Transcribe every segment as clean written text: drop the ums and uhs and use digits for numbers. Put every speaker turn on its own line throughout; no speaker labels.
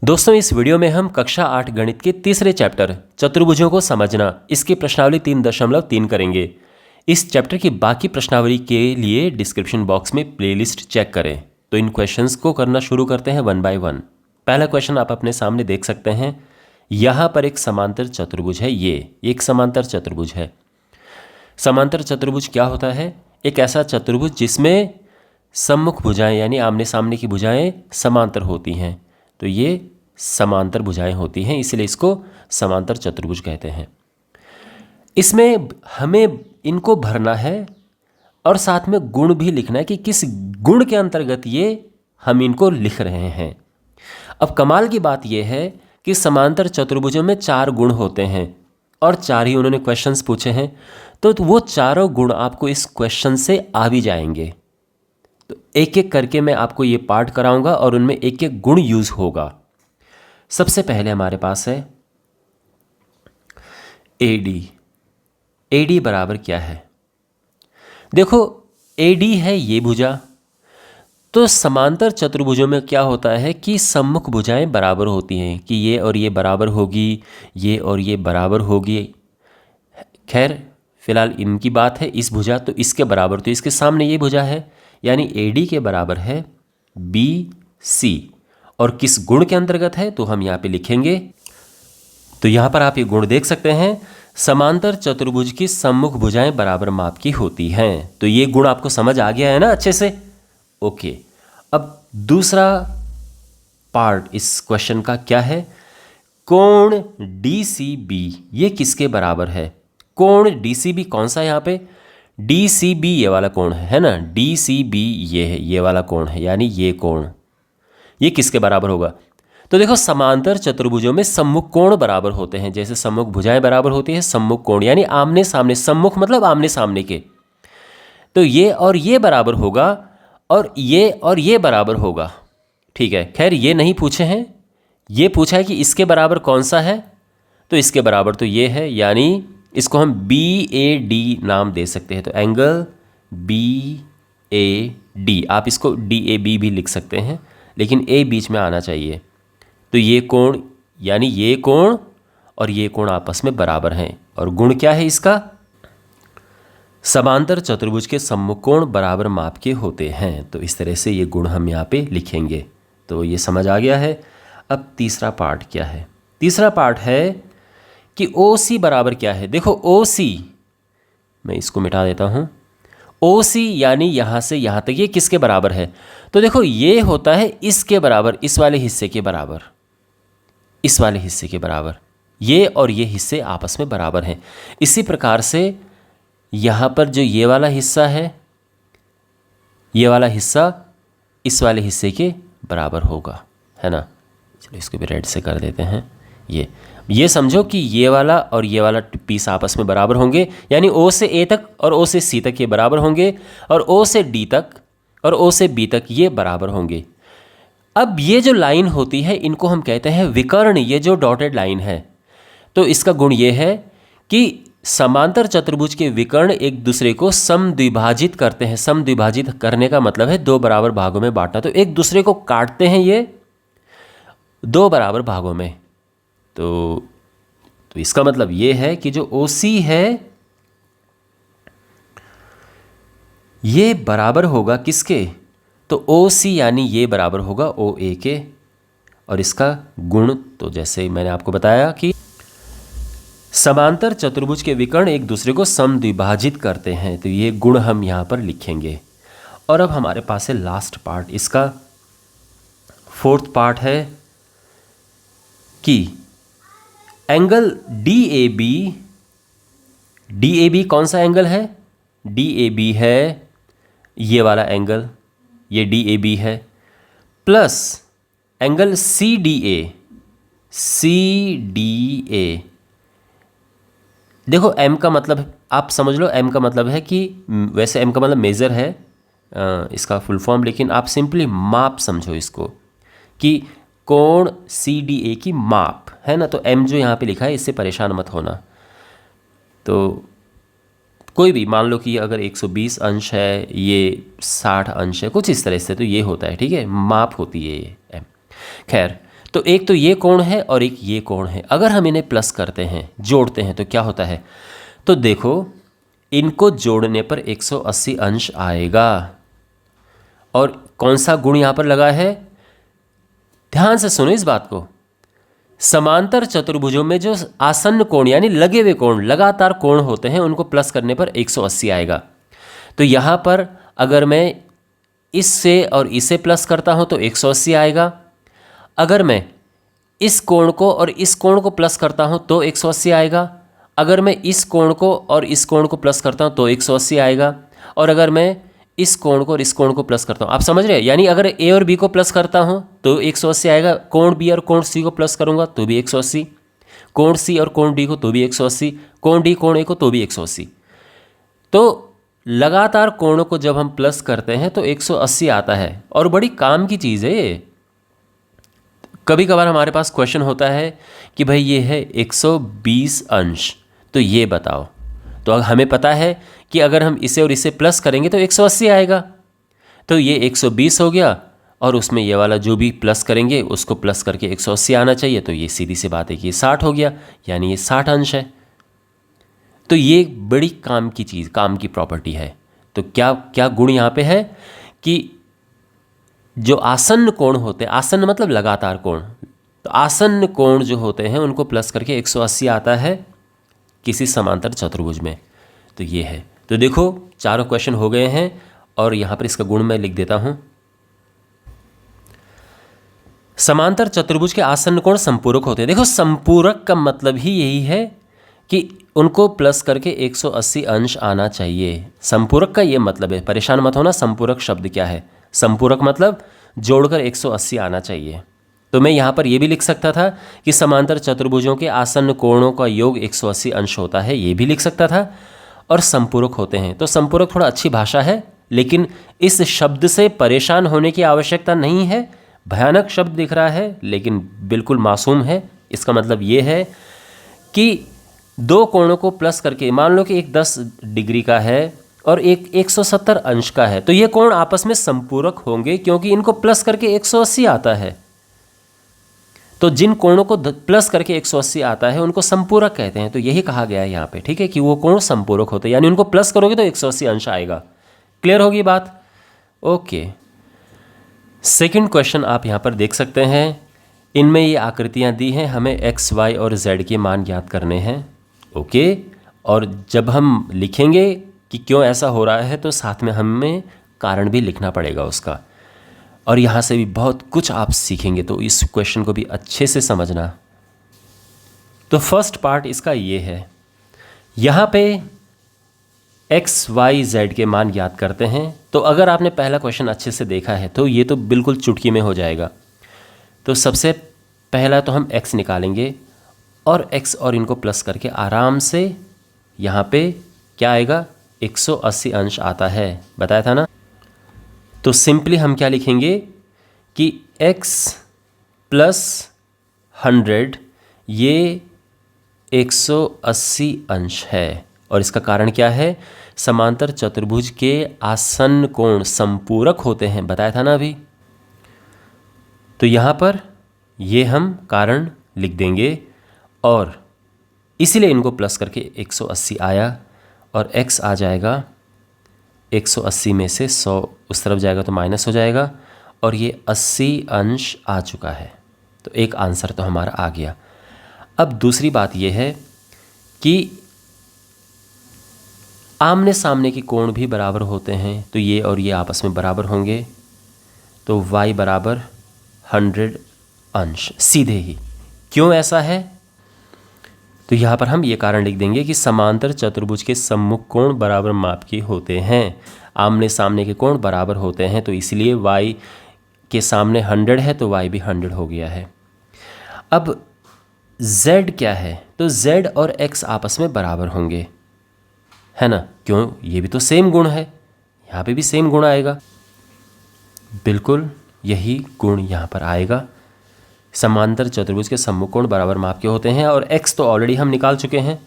दोस्तों, इस वीडियो में हम कक्षा 8 गणित के तीसरे चैप्टर चतुर्भुजों को समझना इसकी प्रश्नावली 3.3 करेंगे। इस चैप्टर की बाकी प्रश्नावली के लिए डिस्क्रिप्शन बॉक्स में प्लेलिस्ट चेक करें। तो इन क्वेश्चंस को करना शुरू करते हैं वन बाय वन। पहला क्वेश्चन आप अपने सामने देख सकते हैं। यहाँ पर एक समांतर चतुर्भुज है। ये एक समांतर चतुर्भुज है। समांतर चतुर्भुज क्या होता है? एक ऐसा चतुर्भुज जिसमें सम्मुख भुजाएं यानी आमने सामने की भुजाएं समांतर होती हैं। तो ये समांतर भुजाएं होती हैं, इसलिए इसको समांतर चतुर्भुज कहते हैं। इसमें हमें इनको भरना है और साथ में गुण भी लिखना है कि किस गुण के अंतर्गत ये हम इनको लिख रहे हैं। अब कमाल की बात यह है कि समांतर चतुर्भुजों में 4 गुण होते हैं और 4 ही उन्होंने क्वेश्चंस पूछे हैं। तो वो चारों गुण आपको इस क्वेश्चन से आ भी जाएंगे। तो एक एक करके मैं आपको ये पार्ट कराऊंगा और उनमें एक एक गुण यूज होगा। सबसे पहले हमारे पास है AD। AD बराबर क्या है? देखो, AD है ये भुजा। तो समांतर चतुर्भुजों में क्या होता है कि सम्मुख भुजाएं बराबर होती हैं कि ये और ये बराबर होगी, ये और ये बराबर होगी। खैर, फिलहाल इनकी बात है। इस भुजा तो इसके बराबर, तो इसके सामने ये भुजा है यानी AD के बराबर है BC। और किस गुण के अंतर्गत है तो हम यहाँ पे लिखेंगे। तो यहाँ पर आप ये गुण देख सकते हैं, समांतर चतुर्भुज की सम्मुख भुजाएं बराबर माप की होती हैं। तो ये गुण आपको समझ आ गया है ना अच्छे से? ओके। अब दूसरा पार्ट इस क्वेश्चन का क्या है? कोण DCB ये किसके बराबर है? कोण DCB कौन सा है यहाँ पे? DCB ये वाला कोण है ना? DCB ये है, ये वाला कोण है यानी ये कोण। ये किसके बराबर होगा? तो देखो, समांतर चतुर्भुजों में सम्मुख कोण बराबर होते हैं। जैसे सम्मुख भुजाएं बराबर होती है, सम्मुख कोण यानी आमने सामने। सम्मुख मतलब आमने सामने के। तो ये और ये बराबर होगा और ये बराबर होगा। ठीक है। खैर, ये नहीं पूछे हैं, ये पूछा है कि इसके बराबर कौन सा है। तो इसके बराबर तो ये है, यानी इसको हम BAD नाम दे सकते हैं। तो एंगल BAD, आप इसको DAB भी लिख सकते हैं, लेकिन A बीच में आना चाहिए। तो ये कोण यानी ये कोण और ये कोण आपस में बराबर हैं। और गुण क्या है इसका? समांतर चतुर्भुज के सम्मुख कोण बराबर माप के होते हैं। तो इस तरह से ये गुण हम यहाँ पे लिखेंगे। तो ये समझ आ गया है। अब तीसरा पार्ट क्या है? तीसरा पार्ट है कि OC बराबर क्या है। देखो, OC, मैं इसको मिटा देता हूँ। OC यानी यहाँ से यहाँ तक ये किसके बराबर है? तो देखो, ये होता है इसके बराबर, इस वाले हिस्से के बराबर, इस वाले हिस्से के बराबर। ये और ये हिस्से आपस में बराबर हैं। इसी प्रकार से यहाँ पर जो ये वाला हिस्सा है, ये वाला हिस्सा इस वाले हिस्से के बराबर होगा, है ना? चलो इसको भी रेड से कर देते हैं। ये समझो कि ये वाला और ये वाला पीस आपस में बराबर होंगे, यानी O से A तक और O से C तक ये बराबर होंगे, और O से D तक और O से B तक ये बराबर होंगे। अब ये जो लाइन होती है इनको हम कहते हैं विकर्ण। ये जो डॉटेड लाइन है, तो इसका गुण ये है कि समांतर चतुर्भुज के विकर्ण एक दूसरे को समद्विभाजित करते हैं। समद्विभाजित करने का मतलब है 2 बराबर भागों में बांटना। तो एक दूसरे को काटते हैं ये 2 बराबर भागों में। तो इसका मतलब ये है कि जो OC है ये बराबर होगा किसके? तो OC यानी ये बराबर होगा OA के। और इसका गुण तो जैसे मैंने आपको बताया कि समांतर चतुर्भुज के विकर्ण एक दूसरे को समद्विभाजित करते हैं। तो ये गुण हम यहाँ पर लिखेंगे। और अब हमारे पास है लास्ट पार्ट। इसका फोर्थ पार्ट है कि एंगल DAB कौन सा एंगल है? DAB है ये वाला एंगल, ये DAB है, प्लस एंगल CDA। देखो, M का मतलब आप समझ लो, M का मतलब है कि वैसे M का मतलब मेज़र है, इसका फुल फॉर्म, लेकिन आप सिंपली माप समझो इसको कि कोण CDA की माप, है ना? तो M जो यहाँ पे लिखा है इससे परेशान मत होना। तो कोई भी मान लो कि अगर 120 अंश है, ये 60 अंश है, कुछ इस तरह से, तो ये होता है। ठीक है, माप होती है ये M। खैर, तो एक तो ये कोण है और एक ये कोण है। अगर हम इन्हें प्लस करते हैं, जोड़ते हैं, तो क्या होता है? तो देखो, इनको जोड़ने पर 180 अंश आएगा। और कौन सा गुण यहाँ पर लगा है? ध्यान से सुनो इस बात को। समांतर चतुर्भुजों में जो आसन्न कोण यानी लगे हुए कोण, लगातार कोण होते हैं, उनको प्लस करने पर 180 आएगा। तो यहाँ पर अगर मैं इससे और इसे प्लस करता हूँ तो 180 आएगा। अगर मैं इस कोण को और इस कोण को प्लस करता हूँ तो 180 आएगा। अगर मैं इस कोण को और इस कोण को प्लस करता हूँ तो 180 आएगा। और अगर मैं इस कोण को और इस कोण को प्लस करता हूँ, आप समझ रहे हैं? यानी अगर ए और बी को प्लस करता हूँ तो 180 आएगा, कोण बी और कोण सी को प्लस करूँगा तो भी 180, कोण सी और कोण डी को तो भी 180, कोण डी कोण ए को तो भी 180। तो लगातार कोणों को जब हम प्लस करते हैं तो 180 आता है। और बड़ी काम की चीज़ है ये। कभी कभार हमारे पास क्वेश्चन होता है कि भाई ये है 120 अंश, तो ये बताओ। तो हमें पता है कि अगर हम इसे और इसे प्लस करेंगे तो 180 आएगा। तो ये 120 हो गया और उसमें ये वाला जो भी प्लस करेंगे उसको प्लस करके 180 आना चाहिए। तो ये सीधी सी बात है कि ये 60 हो गया, यानी ये 60 अंश है। तो ये बड़ी काम की चीज़, काम की प्रॉपर्टी है। तो क्या क्या गुण यहाँ पे है कि जो आसन्न कोण होते हैं, आसन्न मतलब लगातार कोण, तो आसन्न कोण जो होते हैं उनको प्लस करके 180 आता है किसी समांतर चतुर्भुज में। तो ये है। तो देखो, चारों क्वेश्चन हो गए हैं और यहाँ पर इसका गुण मैं लिख देता हूँ। समांतर चतुर्भुज के आसन्न कोण संपूरक होते हैं। देखो, संपूरक का मतलब ही यही है कि उनको प्लस करके 180 अंश आना चाहिए। संपूरक का ये मतलब है, परेशान मत होना संपूरक शब्द क्या है। संपूरक मतलब जोड़कर 180 आना चाहिए। तो मैं यहाँ पर ये भी लिख सकता था कि समांतर चतुर्भुजों के आसन्न कोणों का योग 180 अंश होता है, ये भी लिख सकता था। और संपूरक होते हैं, तो संपूरक थोड़ा अच्छी भाषा है, लेकिन इस शब्द से परेशान होने की आवश्यकता नहीं है। भयानक शब्द दिख रहा है लेकिन बिल्कुल मासूम है। इसका मतलब ये है कि दो कोणों को प्लस करके, मान लो कि एक 10 डिग्री का है और एक 170 अंश का है, तो ये कोण आपस में संपूरक होंगे क्योंकि इनको प्लस करके 180 आता है। तो जिन कोणों को प्लस करके 180 आता है उनको संपूरक कहते हैं। तो यही कहा गया है यहाँ पे, ठीक है, कि वो कोण संपूरक होते हैं, यानी उनको प्लस करोगे तो 180 अंश आएगा। क्लियर होगी बात? ओके। सेकंड क्वेश्चन आप यहाँ पर देख सकते हैं। इनमें ये आकृतियाँ दी हैं, हमें एक्स, वाई और जेड के मान ज्ञात करने हैं। ओके। और जब हम लिखेंगे कि क्यों ऐसा हो रहा है तो साथ में हमें कारण भी लिखना पड़ेगा उसका। और यहाँ से भी बहुत कुछ आप सीखेंगे, तो इस क्वेश्चन को भी अच्छे से समझना। तो फर्स्ट पार्ट इसका ये है, यहाँ पे एक्स, वाई, जेड के मान याद करते हैं। तो अगर आपने पहला क्वेश्चन अच्छे से देखा है तो ये तो बिल्कुल चुटकी में हो जाएगा। तो सबसे पहला तो हम एक्स निकालेंगे और एक्स और इनको प्लस करके आराम से यहाँ पे क्या आएगा, 180 अंश आता है, बताया था ना। तो सिंपली हम क्या लिखेंगे कि x प्लस 100 ये 180 अंश है। और इसका कारण क्या है? समांतर चतुर्भुज के आसन्न कोण संपूरक होते हैं, बताया था ना अभी। तो यहाँ पर ये हम कारण लिख देंगे और इसीलिए इनको प्लस करके 180 आया। और x आ जाएगा 180 में से 100 उस तरफ जाएगा तो माइनस हो जाएगा और ये 80 अंश आ चुका है। तो एक आंसर तो हमारा आ गया। अब दूसरी बात ये है कि आमने सामने के कोण भी बराबर होते हैं, तो ये और ये आपस में बराबर होंगे। तो y बराबर 100 अंश, सीधे ही। क्यों ऐसा है? तो यहाँ पर हम ये कारण लिख देंगे कि समांतर चतुर्भुज के सम्मुख कोण बराबर माप के होते हैं, आमने सामने के कोण बराबर होते हैं। तो इसलिए y के सामने 100 है तो y भी 100 हो गया है। अब z क्या है? तो z और x आपस में बराबर होंगे, है ना। क्यों? ये भी तो सेम गुण है, यहाँ पे भी सेम गुण आएगा। बिल्कुल यही गुण यहाँ पर आएगा। समांतर चतुर्भुज के सम्मुख कोण बराबर माप के होते हैं। और x तो ऑलरेडी हम निकाल चुके हैं,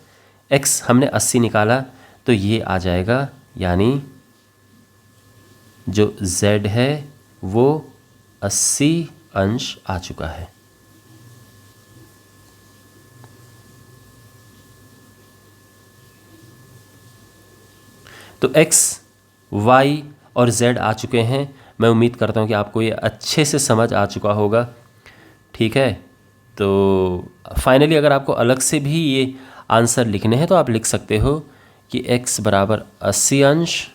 x हमने 80 निकाला, तो ये आ जाएगा, यानी जो z है वो 80 अंश आ चुका है। तो x, y और z आ चुके हैं। मैं उम्मीद करता हूँ कि आपको ये अच्छे से समझ आ चुका होगा। ठीक है, तो फाइनली अगर आपको अलग से भी ये आंसर लिखने हैं तो आप लिख सकते हो कि x बराबर 80 अंश,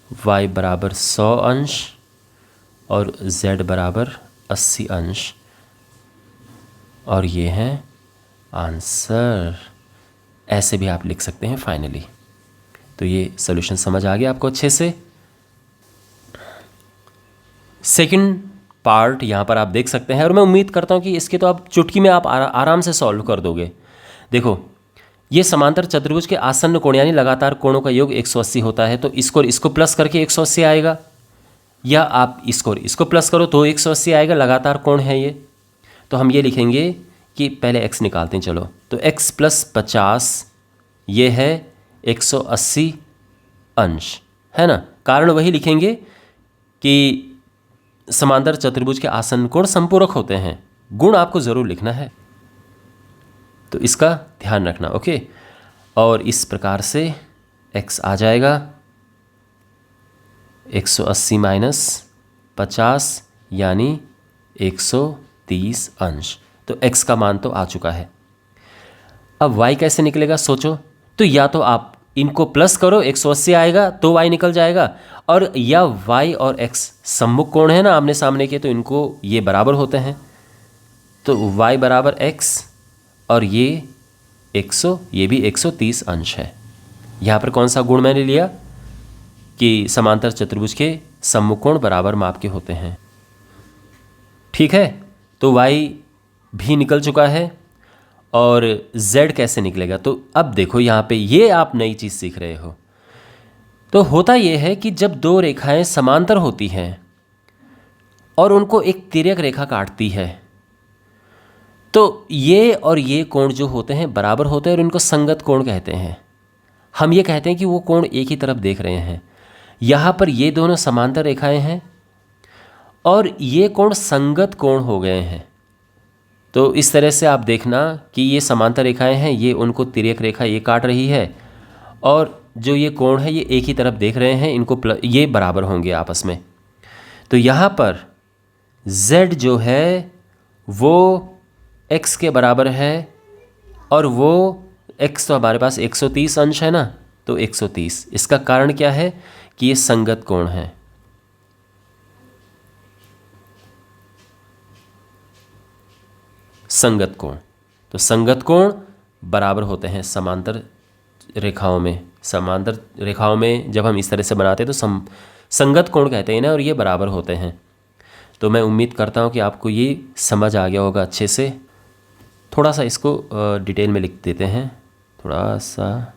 y बराबर 100 अंश और z बराबर 80 अंश, और ये है आंसर। ऐसे भी आप लिख सकते हैं फाइनली। तो ये सॉल्यूशन समझ आ गया आपको अच्छे से। सेकंड पार्ट यहाँ पर आप देख सकते हैं, और मैं उम्मीद करता हूँ कि इसके तो आप चुटकी में आप आराम से सॉल्व कर दोगे। देखो, ये समांतर चतुर्भुज के आसन्न कोण यानी लगातार कोणों का योग 180 होता है, तो इसको प्लस करके 180 आएगा, या आप इसको प्लस करो तो 180 आएगा। लगातार कोण है ये, तो हम ये लिखेंगे कि पहले x निकालते हैं। चलो, तो x प्लस 50 ये है 180 अंश, है ना। कारण वही लिखेंगे कि समांतर चतुर्भुज के आसन्न कोण संपूरक होते हैं। गुण आपको ज़रूर लिखना है, तो इसका ध्यान रखना। ओके, और इस प्रकार से x आ जाएगा 180 माइनस 50 यानी 130 अंश। तो x का मान तो आ चुका है। अब y कैसे निकलेगा सोचो। तो या तो आप इनको प्लस करो, 180 आएगा तो y निकल जाएगा, और या y और x सम्मुख कोण है ना, आमने सामने के, तो इनको ये बराबर होते हैं। तो y बराबर x और ये 100, ये भी 130 अंश है। यहाँ पर कौन सा गुण मैंने लिया कि समांतर चतुर्भुज के सम्मुख कोण बराबर माप के होते हैं। ठीक है, तो y भी निकल चुका है, और z कैसे निकलेगा। तो अब देखो यहाँ पे ये आप नई चीज़ सीख रहे हो। तो होता ये है कि जब दो रेखाएं समांतर होती हैं और उनको एक तिर्यक रेखा काटती है, तो ये और ये कोण जो होते हैं बराबर होते हैं, और इनको संगत कोण कहते हैं। हम ये कहते हैं कि वो कोण एक ही तरफ देख रहे हैं। यहाँ पर ये दोनों समांतर रेखाएं हैं और ये कोण संगत कोण हो गए हैं। तो इस तरह से आप देखना कि ये समांतर रेखाएं हैं, ये उनको तिर्यक रेखा ये काट रही है, और जो ये कोण है ये एक ही तरफ देख रहे हैं, इनको ये बराबर होंगे आपस में। तो यहाँ पर z जो है वो x के बराबर है, और वो x तो हमारे पास 130 अंश है ना, तो 130। इसका कारण क्या है कि ये संगत कोण है। संगत कोण, तो संगत कोण बराबर होते हैं समांतर रेखाओं में। समांतर रेखाओं में जब हम इस तरह से बनाते हैं तो संगत कोण कहते हैं ना, और ये बराबर होते हैं। तो मैं उम्मीद करता हूँ कि आपको ये समझ आ गया होगा अच्छे से। थोड़ा सा इसको डिटेल में लिख देते हैं, थोड़ा सा।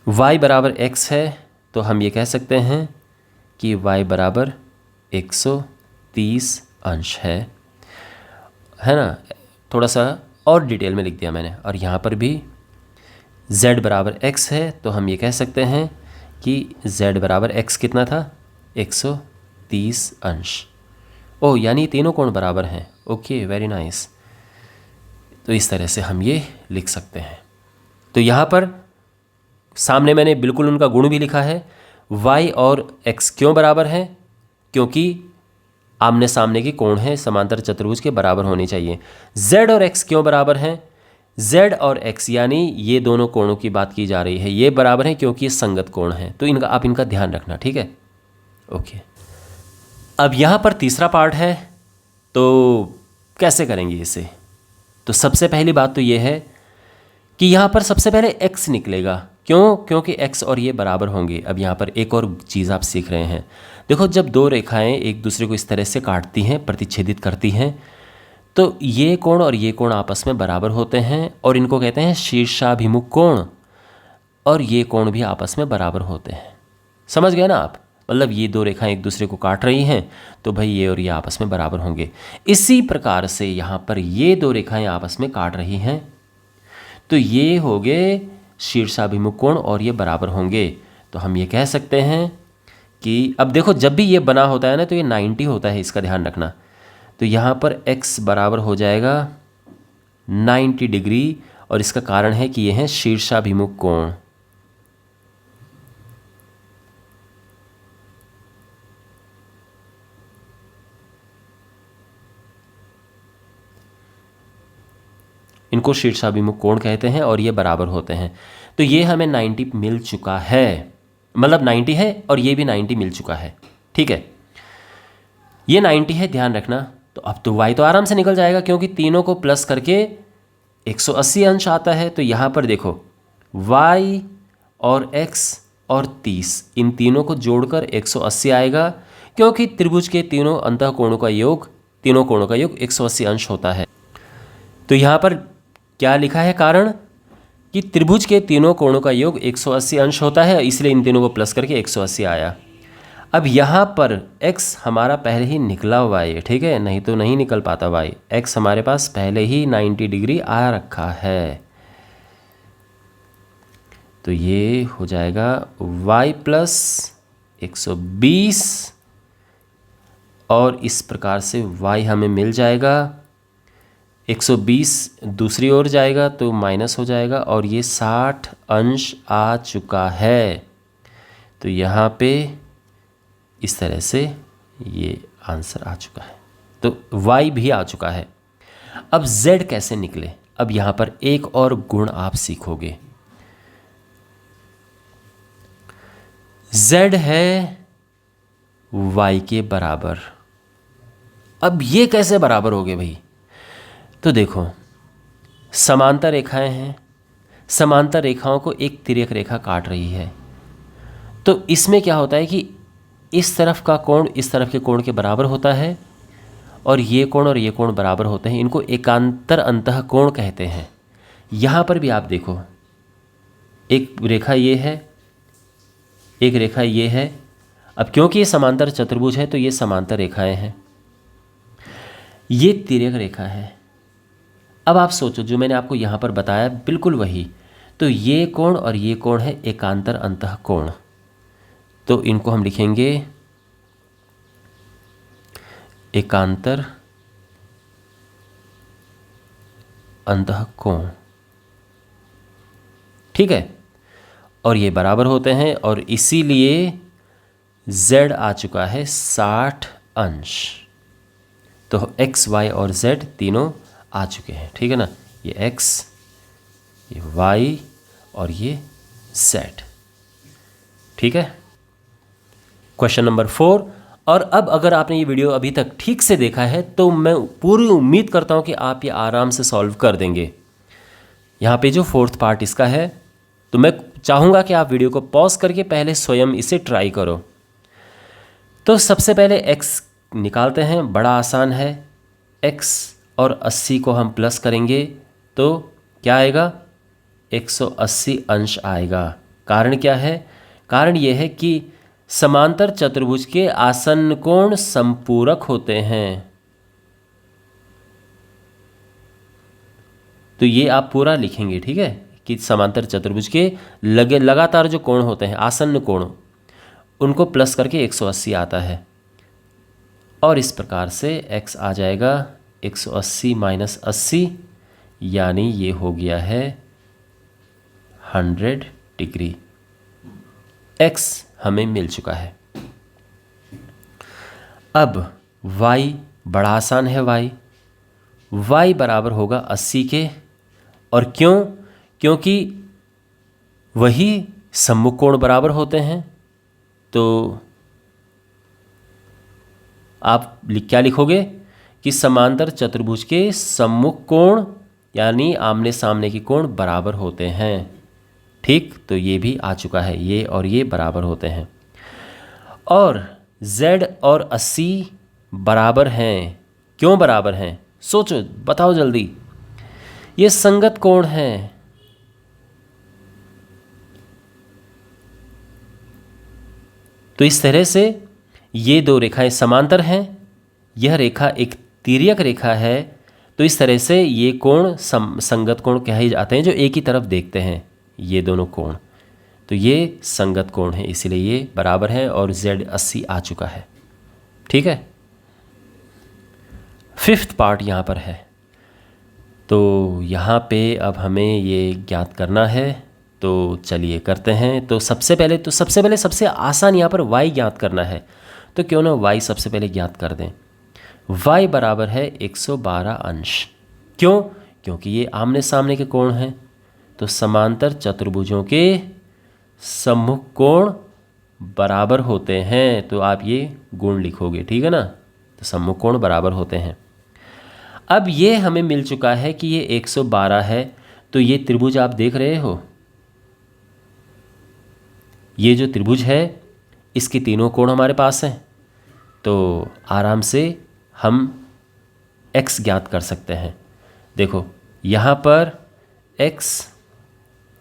y बराबर x है, तो हम ये कह सकते हैं कि y बराबर 130 अंश है ना। थोड़ा सा और डिटेल में लिख दिया मैंने। और यहाँ पर भी z बराबर x है, तो हम ये कह सकते हैं कि z बराबर x कितना था, 130 अंश। ओह, यानी तीनों कोण बराबर हैं। Okay, very nice. तो इस तरह से हम ये लिख सकते हैं। तो यहाँ पर सामने मैंने बिल्कुल उनका गुण भी लिखा है। y और x क्यों बराबर हैं, क्योंकि आमने सामने के कोण हैं, समांतर चतुर्भुज के बराबर होनी चाहिए। z और x क्यों बराबर हैं, z और x यानी ये दोनों कोणों की बात की जा रही है, ये बराबर हैं क्योंकि ये संगत कोण हैं। तो आप इनका ध्यान रखना, ठीक है। ओके, अब यहाँ पर तीसरा पार्ट है, तो कैसे करेंगे इसे। तो सबसे पहली बात तो ये है कि यहाँ पर सबसे पहले x निकलेगा। क्यों, क्योंकि x और ये बराबर होंगे। अब यहाँ पर एक और चीज़ आप सीख रहे हैं। देखो, जब दो रेखाएं एक दूसरे को इस तरह से काटती हैं, प्रतिच्छेदित करती हैं, तो ये कोण और ये कोण आपस में बराबर होते हैं, और इनको कहते हैं शीर्षाभिमुख कोण, और ये कोण भी आपस में बराबर होते हैं। समझ गए ना आप। मतलब ये दो रेखाएं एक दूसरे को काट रही हैं, तो भाई ये और ये आपस में बराबर होंगे। इसी प्रकार से यहाँ पर ये दो रेखाएं आपस में काट रही हैं, तो ये हो गए शीर्षाभिमुख कोण और ये बराबर होंगे। तो हम ये कह सकते हैं कि अब देखो, जब भी ये बना होता है ना, तो ये 90 होता है, इसका ध्यान रखना। तो यहाँ पर x बराबर हो जाएगा 90 डिग्री, और इसका कारण है कि यह है शीर्षाभिमुख कोण। इनको शीर्षाभिमुख कोण कहते हैं और ये बराबर होते हैं। तो ये हमें 90 मिल चुका है, मतलब 90 है और ये भी 90 मिल चुका है। ठीक है, ये 90 है, ध्यान रखना। तो अब तो y तो आराम से निकल जाएगा क्योंकि तीनों को प्लस करके 180 अंश आता है। तो यहाँ पर देखो y और x और 30, इन तीनों को जोड़कर 180 आएगा, क्योंकि त्रिभुज के तीनों अंतःकोणों का योग, तीनों कोणों का योग 180 अंश होता है। तो यहाँ पर क्या लिखा है कारण कि त्रिभुज के तीनों कोणों का योग 180 अंश होता है, इसलिए इन तीनों को प्लस करके 180 आया। अब यहाँ पर x हमारा पहले ही निकला हुआ है, ठीक है, नहीं तो नहीं निकल पाता y। x हमारे पास पहले ही 90 डिग्री आ रखा है, तो ये हो जाएगा y प्लस 120, और इस प्रकार से y हमें मिल जाएगा। 120 दूसरी ओर जाएगा तो माइनस हो जाएगा, और ये 60 अंश आ चुका है। तो यहाँ पे इस तरह से ये आंसर आ चुका है, तो y भी आ चुका है। अब z कैसे निकले? अब यहाँ पर एक और गुण आप सीखोगे। z है y के बराबर। अब ये कैसे बराबर हो गए भाई? तो देखो, समांतर रेखाएं हैं, समांतर रेखाओं को एक तिर्यक रेखा काट रही है। तो इसमें क्या होता है कि इस तरफ का कोण इस तरफ के कोण के बराबर होता है, और ये कोण और ये कोण बराबर होते हैं। इनको एकांतर अंतःकोण कहते हैं। यहाँ पर भी आप देखो, एक रेखा ये है, एक रेखा ये है। अब क्योंकि ये समांतर चतुर्भुज है तो ये समांतर रेखाएं हैं, ये तिर्यक रेखा है। अब आप सोचो, जो मैंने आपको यहाँ पर बताया बिल्कुल वही। तो ये कोण और ये कोण है एकांतर अंतःकोण, तो इनको हम लिखेंगे एकांतर अंतःकोण, ठीक है, और ये बराबर होते हैं, और इसीलिए z आ चुका है 60 अंश। तो x, y और z तीनों आ चुके हैं, ठीक है ना। ये x, ये y और ये z, ठीक है। Question number 4। और अब अगर आपने ये वीडियो अभी तक ठीक से देखा है तो मैं पूरी उम्मीद करता हूँ कि आप ये आराम से सॉल्व कर देंगे। यहाँ पे जो 4th पार्ट इसका है, तो मैं चाहूँगा कि आप वीडियो को पॉज करके पहले स्वयं इसे ट्राई करो। तो सबसे पहले x निकालते हैं, बड़ा आसान है। x और 80 को हम प्लस करेंगे तो क्या आएगा? 180 अंश आएगा। कारण क्या है? कारण यह है कि समांतर चतुर्भुज के आसन्न कोण संपूरक होते हैं। तो ये आप पूरा लिखेंगे, ठीक है, कि समांतर चतुर्भुज के लगातार जो कोण होते हैं, आसन्न कोण, उनको प्लस करके 180 आता है। और इस प्रकार से x आ जाएगा 180 माइनस 80, यानी ये हो गया है 100 डिग्री। x हमें मिल चुका है। अब y, बड़ा आसान है, y बराबर होगा 80 के। और क्यों? क्योंकि वही सम्मुख कोण बराबर होते हैं। तो आप क्या लिखोगे कि समांतर चतुर्भुज के सम्मुख कोण यानी आमने सामने के कोण बराबर होते हैं, ठीक। तो ये भी आ चुका है, ये और ये बराबर होते हैं। और z और 80 बराबर हैं। क्यों बराबर हैं? सोचो, बताओ जल्दी। ये संगत कोण हैं। तो इस तरह से ये दो रेखाएं समांतर हैं, यह रेखा एक तिर्यक रेखा है। तो इस तरह से ये कोण संगत कोण कहे जाते हैं, जो एक ही तरफ देखते हैं, ये दोनों कोण। तो ये संगत कोण है, इसीलिए ये बराबर है, और z 80 आ चुका है, ठीक है। फिफ्थ पार्ट यहाँ पर है। तो यहाँ पे अब हमें ये ज्ञात करना है, तो चलिए करते हैं। तो सबसे पहले सबसे आसान यहाँ पर y ज्ञात करना है, तो क्यों ना y सबसे पहले ज्ञात कर दें। y बराबर है 112 अंश। क्यों? क्योंकि ये आमने सामने के कोण हैं, तो समांतर चतुर्भुजों के सम्मुख कोण बराबर होते हैं। तो आप ये गुण लिखोगे, ठीक है ना। तो सम्मुख कोण बराबर होते हैं। अब ये हमें मिल चुका है कि ये 112 है। तो ये त्रिभुज आप देख रहे हो, ये जो त्रिभुज है इसके तीनों कोण हमारे पास हैं। तो आराम से हम x ज्ञात कर सकते हैं। देखो यहाँ पर x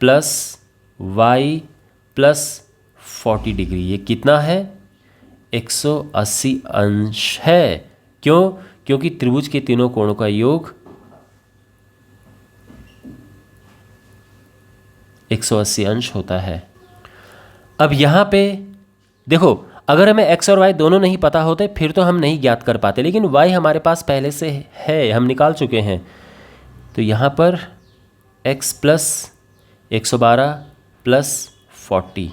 plus y plus 40 degree, ये कितना है? 180 अंश है। क्यों? क्योंकि त्रिभुज के तीनों कोणों का योग 180 अंश होता है। अब यहाँ पे देखो, अगर हमें x और y दोनों नहीं पता होते फिर तो हम नहीं ज्ञात कर पाते, लेकिन y हमारे पास पहले से है, हम निकाल चुके हैं। तो यहाँ पर x प्लस 112 प्लस 40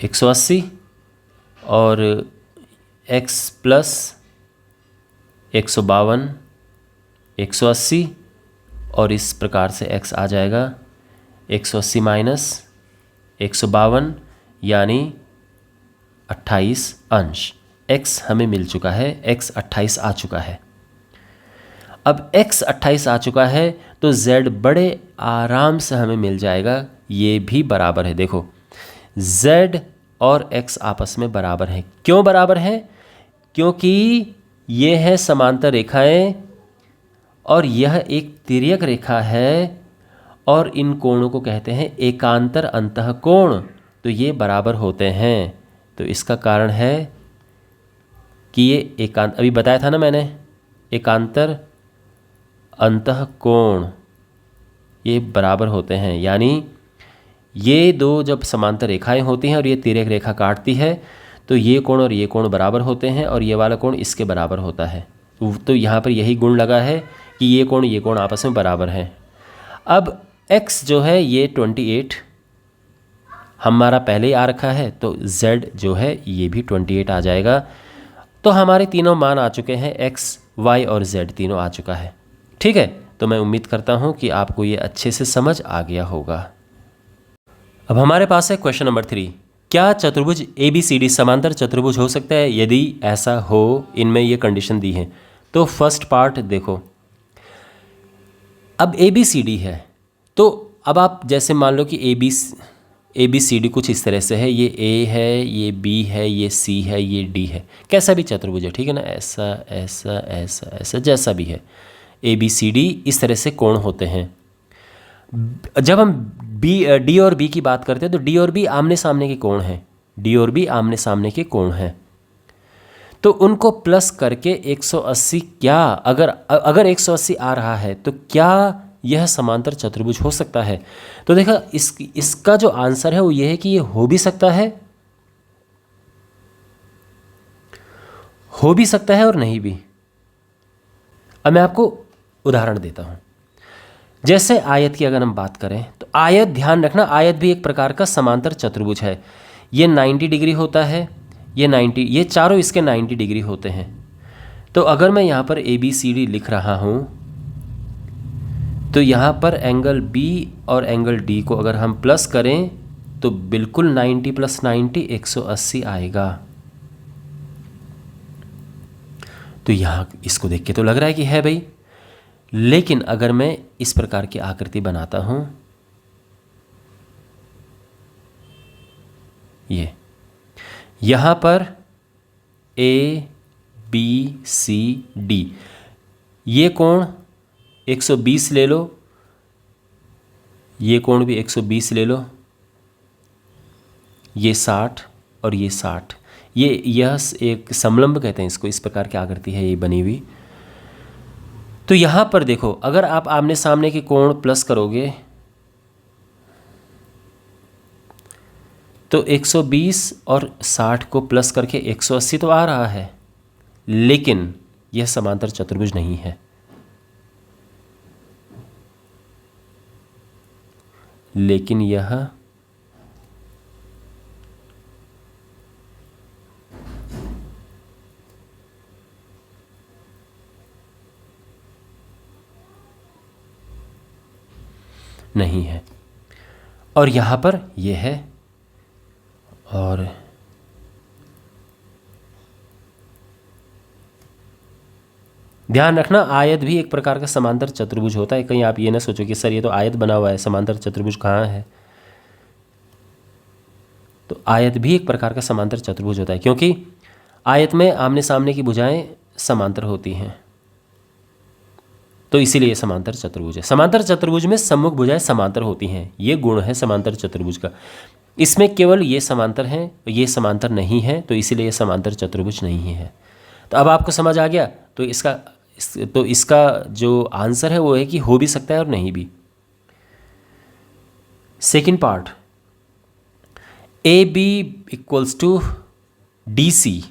180 और x प्लस 152 180 और इस प्रकार से x आ जाएगा 180 माइनस 152 यानी 28 अंश। x हमें मिल चुका है, x 28 आ चुका है। अब x 28 आ चुका है तो z बड़े आराम से हमें मिल जाएगा, ये भी बराबर है। देखो z और x आपस में बराबर हैं। क्यों बराबर हैं? क्योंकि ये है समांतर रेखाएं और यह एक तिर्यक रेखा है और इन कोणों को कहते हैं एकांतर अंतःकोण। तो ये बराबर होते हैं। तो इसका कारण है कि ये एकांत, अभी बताया था ना मैंने, एकांतर अंतःकोण ये बराबर होते हैं। यानी ये दो जब समांतर रेखाएं होती हैं और ये तिर्यक रेखा काटती है तो ये कोण और ये कोण बराबर होते हैं और ये वाला कोण इसके बराबर होता है। तो यहाँ पर यही गुण लगा है कि ये कोण आपस में बराबर हैं। अब x जो है ये 28 हमारा पहले ही आ रखा है, तो z जो है ये भी 28 आ जाएगा। तो हमारे तीनों मान आ चुके हैं, x, y और z तीनों आ चुका है। ठीक है, तो मैं उम्मीद करता हूँ कि आपको ये अच्छे से समझ आ गया होगा। अब हमारे पास है क्वेश्चन नंबर 3। क्या चतुर्भुज ABCD समांतर चतुर्भुज हो सकता है? यदि ऐसा हो, इनमें ये कंडीशन दी है। तो फर्स्ट पार्ट देखो, अब ABCD है तो अब आप जैसे मान लो कि ABCD कुछ इस तरह से है, ये A है, ये B है, ये C है, ये D है, कैसा भी चतुर्भुज है, ठीक है ना, ऐसा ऐसा ऐसा ऐसा जैसा भी है, ABCD इस तरह से कोण होते हैं। जब हम D और B की बात करते हैं तो D और B आमने सामने के कोण हैं, D और B आमने सामने के कोण हैं। तो उनको प्लस करके 180, क्या अगर 180 आ रहा है तो क्या यह समांतर चतुर्भुज हो सकता है? तो देखा इसका जो आंसर है वो ये है कि ये हो भी सकता है और नहीं भी। अब मैं आपको उदाहरण देता हूं। जैसे आयत की अगर हम बात करें तो आयत, ध्यान रखना, आयत भी एक प्रकार का समांतर चतुर्भुज है। ये 90 डिग्री होता है, ये 90, ये चारों इसके 90 डिग्री होते हैं। तो अगर मैं यहाँ पर ABCD लिख रहा हूँ तो यहाँ पर एंगल B और एंगल D को अगर हम प्लस करें तो बिल्कुल 90 प्लस 90 180 आएगा। तो यहाँ इसको देख के तो लग रहा है कि है भाई, लेकिन अगर मैं इस प्रकार की आकृति बनाता हूँ, ये यहाँ पर ABCD, ये कोण 120 ले लो, ये कोण भी 120 ले लो, ये 60 और ये 60, यह एक समलंब कहते हैं इसको, इस प्रकार की आकृति है ये बनी हुई। तो यहाँ पर देखो, अगर आप आमने सामने के कोण प्लस करोगे तो 120 और 60 को प्लस करके 180 तो आ रहा है, लेकिन यह समांतर चतुर्भुज नहीं है। लेकिन यह नहीं है, और यहां पर यह है, और ध्यान रखना आयत भी एक प्रकार का समांतर चतुर्भुज होता है। कहीं आप ये ना सोचो कि सर ये तो आयत बना हुआ है, समांतर चतुर्भुज कहाँ है। तो आयत भी एक प्रकार का समांतर चतुर्भुज होता है, क्योंकि आयत में आमने सामने की भुजाएं समांतर होती हैं, तो इसीलिए समांतर चतुर्भुज है। समांतर चतुर्भुज में सम्मुख भुजाएं समांतर होती हैं, ये गुण है समांतर चतुर्भुज का। इसमें केवल ये समांतर हैं, ये समांतर नहीं है, तो इसीलिए ये समांतर चतुर्भुज नहीं है। तो अब आपको समझ आ गया। तो इसका जो आंसर है वो है कि हो भी सकता है और नहीं भी। Second part, A B equals to D C.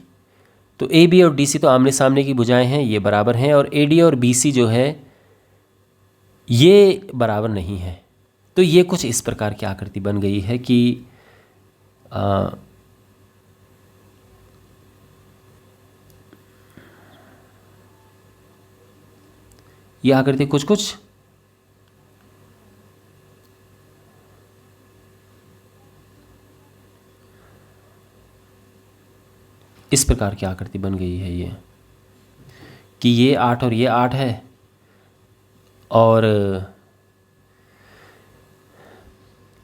तो ए बी और डी सी तो आमने सामने की भुजाएं हैं, ये बराबर हैं, और ए डी और बी सी जो है ये बराबर नहीं है। तो ये कुछ इस प्रकार की आकृति बन गई है कि ये आकृति कुछ कुछ इस प्रकार की आकृति बन गई है, ये कि ये 8 और ये 8 है, और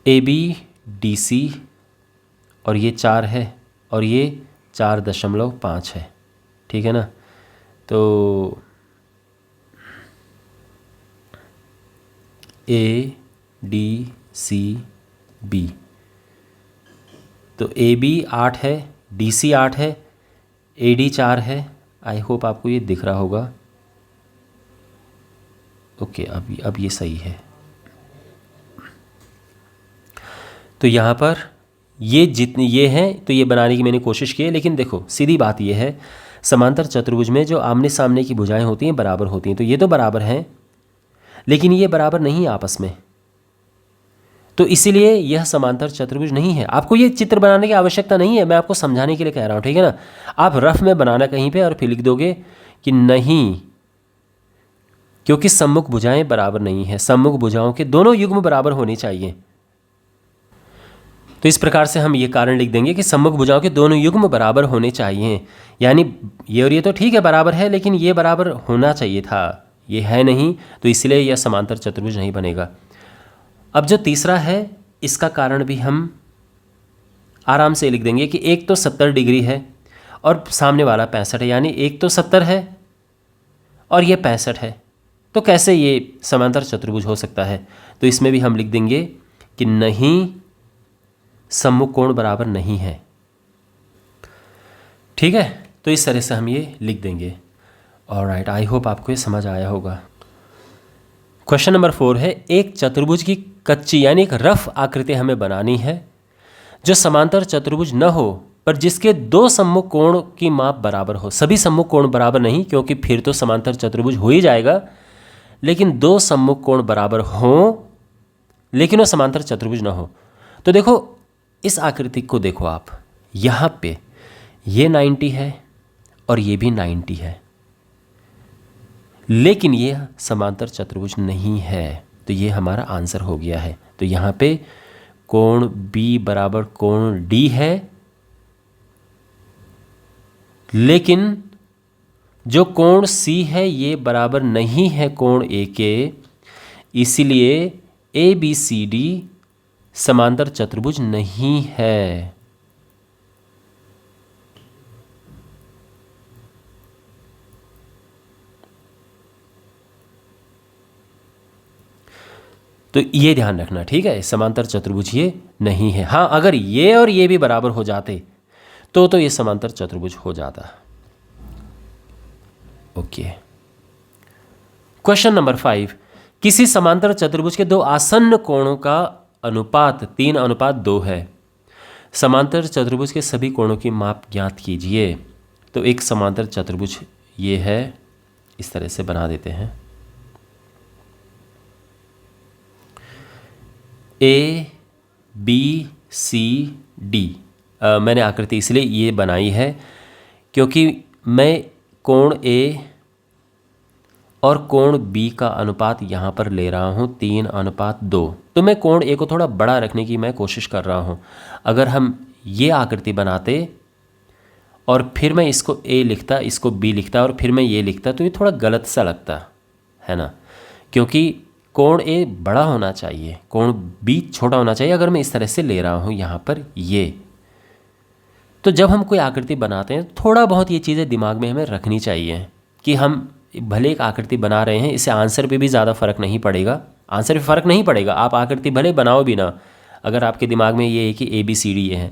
ए बी डी सी और ये 4 है, और ये 4.5 है, ठीक है ना। तो ए डी सी बी, तो ए बी 8 है, डी सी 8 है, ए डी 4 है। आई होप आपको ये दिख रहा होगा। ओके, अब ये सही है। तो यहाँ पर ये जितनी ये हैं, तो ये बनाने की मैंने कोशिश की है, लेकिन देखो सीधी बात ये है, समांतर चतुर्भुज में जो आमने सामने की भुजाएं होती हैं बराबर होती हैं। तो ये तो बराबर हैं, लेकिन ये बराबर नहीं आपस में, तो इसीलिए यह समांतर चतुर्भुज नहीं है। आपको ये चित्र बनाने की आवश्यकता नहीं है, मैं आपको समझाने के लिए कह रहा हूँ, ठीक है ना। आप रफ में बनाना कहीं पे और फिर लिख दोगे कि नहीं, क्योंकि सम्मुख भुजाएं बराबर नहीं है, सम्मुख भुजाओं के दोनों युग्म बराबर होने चाहिए। तो इस प्रकार से हम ये कारण लिख देंगे कि सम्मुख भुजाओं के दोनों युग्म बराबर होने चाहिए, यानी ये और ये तो ठीक है बराबर है, लेकिन ये बराबर होना चाहिए था, ये है नहीं, तो इसलिए यह समांतर चतुर्भुज नहीं बनेगा। अब जो तीसरा है, इसका कारण भी हम आराम से लिख देंगे कि एक तो 70 डिग्री है और सामने वाला 65 है, यानी एक तो 70 है और ये 65 है, तो कैसे ये समांतर चतुर्भुज हो सकता है। तो इसमें भी हम लिख देंगे कि नहीं, सम्मुख कोण बराबर नहीं है, ठीक है। तो इस तरह से हम ये लिख देंगे। ऑलराइट, आई होप आपको ये समझ आया होगा। क्वेश्चन नंबर 4 है, एक चतुर्भुज की कच्ची यानी एक रफ आकृति हमें बनानी है जो समांतर चतुर्भुज न हो, पर जिसके दो सम्मुख कोण की माप बराबर हो। सभी सम्मुख कोण बराबर नहीं, क्योंकि फिर तो समांतर चतुर्भुज हो ही जाएगा, लेकिन दो सम्मुख कोण बराबर हों, लेकिन वो समांतर चतुर्भुज न हो। तो देखो इस आकृति को देखो आप, यहाँ पे ये 90 है और ये भी 90 है, लेकिन ये समांतर चतुर्भुज नहीं है। तो ये हमारा आंसर हो गया है। तो यहाँ पे कोण B बराबर कोण D है, लेकिन जो कोण C है ये बराबर नहीं है कोण A के, इसीलिए ABCD समांतर चतुर्भुज नहीं है। तो ये ध्यान रखना, ठीक है, समांतर चतुर्भुज ये नहीं है। हाँ, अगर ये और ये भी बराबर हो जाते तो ये समांतर चतुर्भुज हो जाता। ओके, क्वेश्चन नंबर 5, किसी समांतर चतुर्भुज के दो आसन्न कोणों का अनुपात 3:2 है। समांतर चतुर्भुज के सभी कोणों की माप ज्ञात कीजिए। तो एक समांतर चतुर्भुज ये है इस तरह से बना देते हैं। ए बी सी डी, मैंने आकृति इसलिए ये बनाई है क्योंकि मैं कोण ए और कोण बी का अनुपात यहाँ पर ले रहा हूँ 3:2। तो मैं कोण ए को थोड़ा बड़ा रखने की मैं कोशिश कर रहा हूँ। अगर हम ये आकृति बनाते और फिर मैं इसको ए लिखता, इसको बी लिखता और फिर मैं ये लिखता, तो ये थोड़ा गलत सा लगता है ना, क्योंकि कोण ए बड़ा होना चाहिए, कोण बी छोटा होना चाहिए। अगर मैं इस तरह से ले रहा हूँ यहाँ पर ये, तो जब हम कोई आकृति बनाते हैं थोड़ा बहुत ये चीज़ें दिमाग में हमें रखनी चाहिए कि हम भले एक आकृति बना रहे हैं, इससे आंसर पे भी ज़्यादा फ़र्क नहीं पड़ेगा, आंसर पे फ़र्क नहीं पड़ेगा। आप आकृति भले बनाओ भी ना, अगर आपके दिमाग में ये है कि ABCD ये है,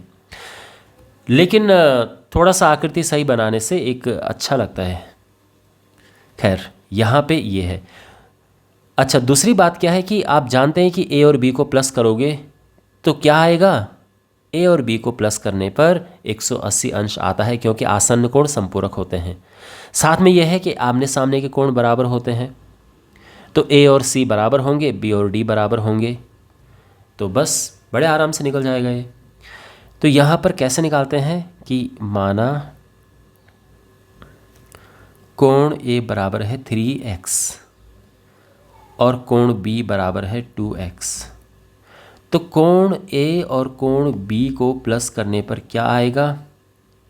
लेकिन थोड़ा सा आकृति सही बनाने से एक अच्छा लगता है। खैर, यहाँ पे ये है। अच्छा, दूसरी बात क्या है कि आप जानते हैं कि A और B को प्लस करोगे तो क्या आएगा? A और B को प्लस करने पर 180 अंश आता है, क्योंकि आसन्न कोण संपूरक होते हैं। साथ में यह है कि आमने सामने के कोण बराबर होते हैं, तो A और C बराबर होंगे, B और D बराबर होंगे, तो बस बड़े आराम से निकल जाएगा ये। तो यहाँ पर कैसे निकालते हैं कि माना कोण A बराबर है 3x और कोण B बराबर है 2x, तो कोण A और कोण B को प्लस करने पर क्या आएगा?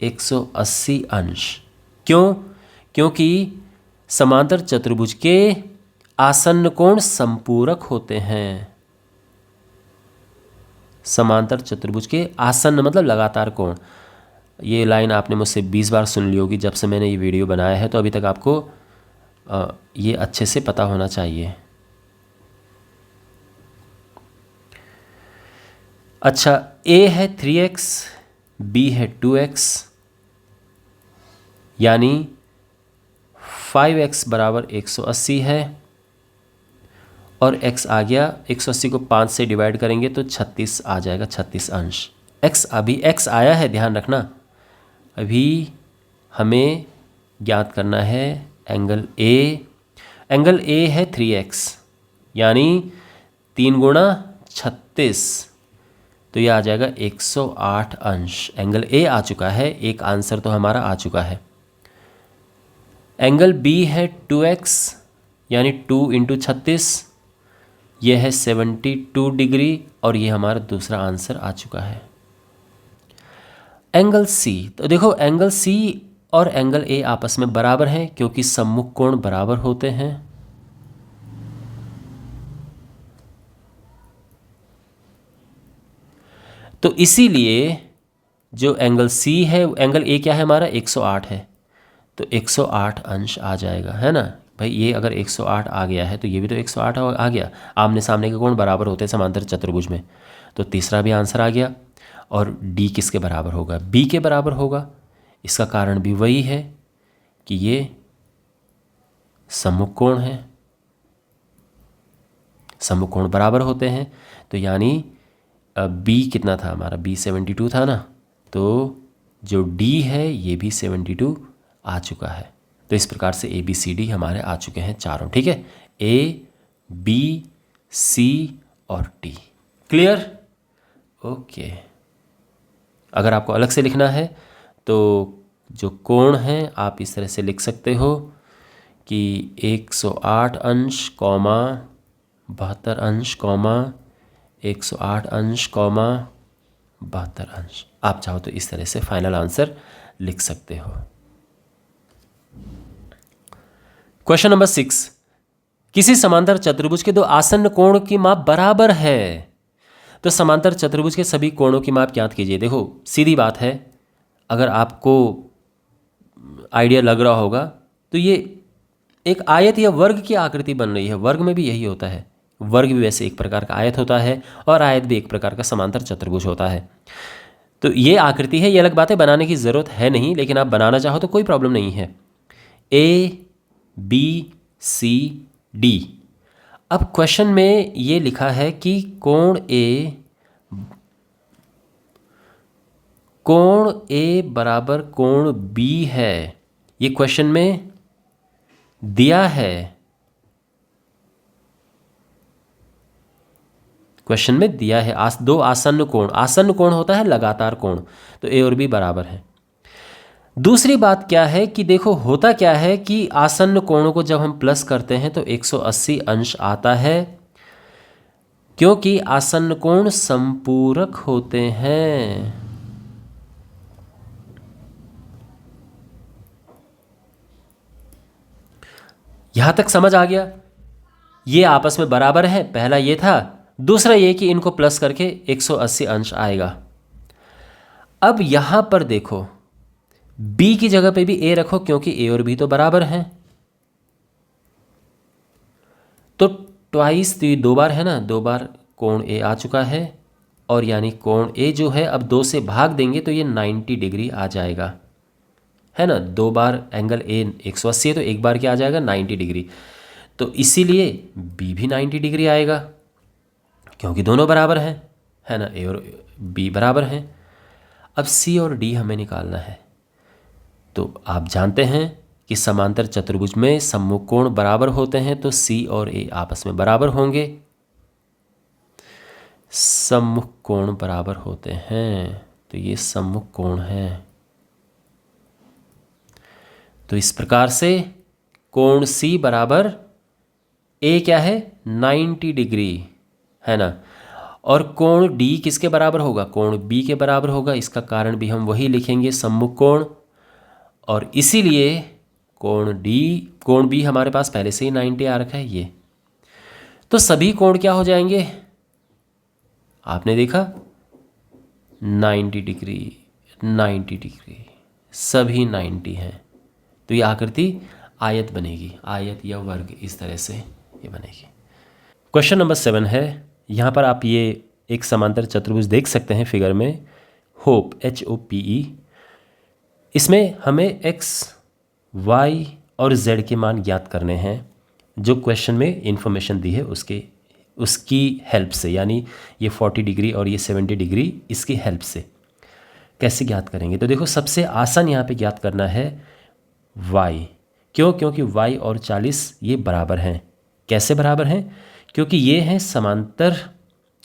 180 अंश। क्यों? क्योंकि समांतर चतुर्भुज के आसन्न कोण संपूरक होते हैं। समांतर चतुर्भुज के आसन्न मतलब लगातार कोण। ये लाइन आपने मुझसे 20 बार सुन ली होगी जब से मैंने ये वीडियो बनाया है, तो अभी तक आपको ये अच्छे से पता होना चाहिए। अच्छा, A है 3x, B है 2x, यानी 5x बराबर 180 है, और x आ गया, 180 को 5 से डिवाइड करेंगे तो 36 आ जाएगा, 36 अंश। x अभी x आया है, ध्यान रखना। अभी हमें ज्ञात करना है एंगल A। एंगल A है 3x, यानी 3 गुणा 36, तो ये आ जाएगा 108 अंश। एंगल A आ चुका है, एक आंसर तो हमारा आ चुका है। एंगल B है 2x, यानी 2 × 36, यह है 72 डिग्री, और ये हमारा दूसरा आंसर आ चुका है। एंगल C, तो देखो एंगल C और एंगल A आपस में बराबर हैं, क्योंकि सम्मुख कोण बराबर होते हैं। तो इसीलिए जो एंगल C है, एंगल A क्या है हमारा? 108 है, तो 108 अंश आ जाएगा, है ना भाई। ये अगर 108 आ गया है तो ये भी तो 108 आ गया। आमने सामने के कोण बराबर होते हैं समांतर चतुर्भुज में, तो तीसरा भी आंसर आ गया। और D किसके बराबर होगा? B के बराबर होगा। इसका कारण भी वही है कि ये सम्मुख कोण है, सम्मुख कोण बराबर होते हैं। तो यानी B कितना था हमारा? B 72 था ना, तो जो D है ये भी 72 आ चुका है। तो इस प्रकार से ABCD हमारे आ चुके हैं चारों, ठीक है। A, B, C और D। क्लियर? ओके। अगर आपको अलग से लिखना है तो जो कोण है आप इस तरह से लिख सकते हो कि 108 अंश कॉमा 72 अंश कॉमा 108 अंश कॉमा 72 अंश। आप चाहो तो इस तरह से फाइनल आंसर लिख सकते हो। क्वेश्चन नंबर 6, किसी समांतर चतुर्भुज के दो आसन्न कोण की माप बराबर है, तो समांतर चतुर्भुज के सभी कोणों की माप ज्ञात कीजिए। देखो सीधी बात है, अगर आपको आइडिया लग रहा होगा तो ये एक आयत या वर्ग की आकृति बन रही है। वर्ग में भी यही होता है, वर्ग भी वैसे एक प्रकार का आयत होता है और आयत भी एक प्रकार का समांतर चतुर्भुज होता है। तो ये आकृति है, ये अलग बात है, बनाने की ज़रूरत है नहीं, लेकिन आप बनाना चाहो तो कोई प्रॉब्लम नहीं है। A, B, C, D। अब क्वेश्चन में ये लिखा है कि कोण A बराबर कोण B है। ये क्वेश्चन में दिया है, क्वेश्चन में दिया है दो आसन्न कोण। आसन्न कोण होता है लगातार कोण, तो ए और बी बराबर है। दूसरी बात क्या है कि देखो होता क्या है कि आसन्न कोणों को जब हम प्लस करते हैं तो 180 अंश आता है, क्योंकि आसन्न कोण संपूरक होते हैं। यहां तक समझ आ गया? ये आपस में बराबर है, पहला ये था। दूसरा ये कि इनको प्लस करके 180 अंश आएगा। अब यहां पर देखो b की जगह पे भी a रखो, क्योंकि a और b तो बराबर हैं। तो ट्वाइस, तो ये दो बार है ना, दो बार कोण a आ चुका है, और यानी कोण a जो है अब 2 से भाग देंगे तो ये 90 डिग्री आ जाएगा, है ना। दो बार एंगल a 180 है तो एक बार क्या आ जाएगा, 90 डिग्री। तो इसीलिए b भी 90 डिग्री आएगा, क्योंकि दोनों बराबर हैं, है ना, a और b बराबर हैं। अब c और d हमें निकालना है। तो आप जानते हैं कि समांतर चतुर्भुज में सम्मुख कोण बराबर होते हैं, तो c और a आपस में बराबर होंगे। सम्मुख कोण बराबर होते हैं, तो ये सम्मुख कोण है। तो इस प्रकार से कोण c बराबर a क्या है, 90 डिग्री, है ना। और कोण d किसके बराबर होगा, कोण b के बराबर होगा। इसका कारण भी हम वही लिखेंगे, सम्मुख कोण। और इसीलिए कोण b हमारे पास पहले से ही 90 आ रखा है ये। तो सभी कोण क्या हो जाएंगे, आपने देखा 90 डिग्री, 90 डिग्री, सभी 90 हैं। तो ये आकृति आयत बनेगी, आयत या वर्ग, इस तरह से ये बनेगी। क्वेश्चन नंबर 7 है। यहाँ पर आप ये एक समांतर चतुर्भुज देख सकते हैं फिगर में, होप HOPE। इसमें हमें x, y और z के मान ज्ञात करने हैं, जो क्वेश्चन में इंफॉर्मेशन दी है उसकी हेल्प से, यानी ये 40 डिग्री और ये 70 डिग्री, इसकी हेल्प से कैसे ज्ञात करेंगे। तो देखो सबसे आसान यहाँ पे ज्ञात करना है y। क्यों, क्योंकि y और 40 ये बराबर हैं। कैसे बराबर हैं, क्योंकि ये हैं समांतर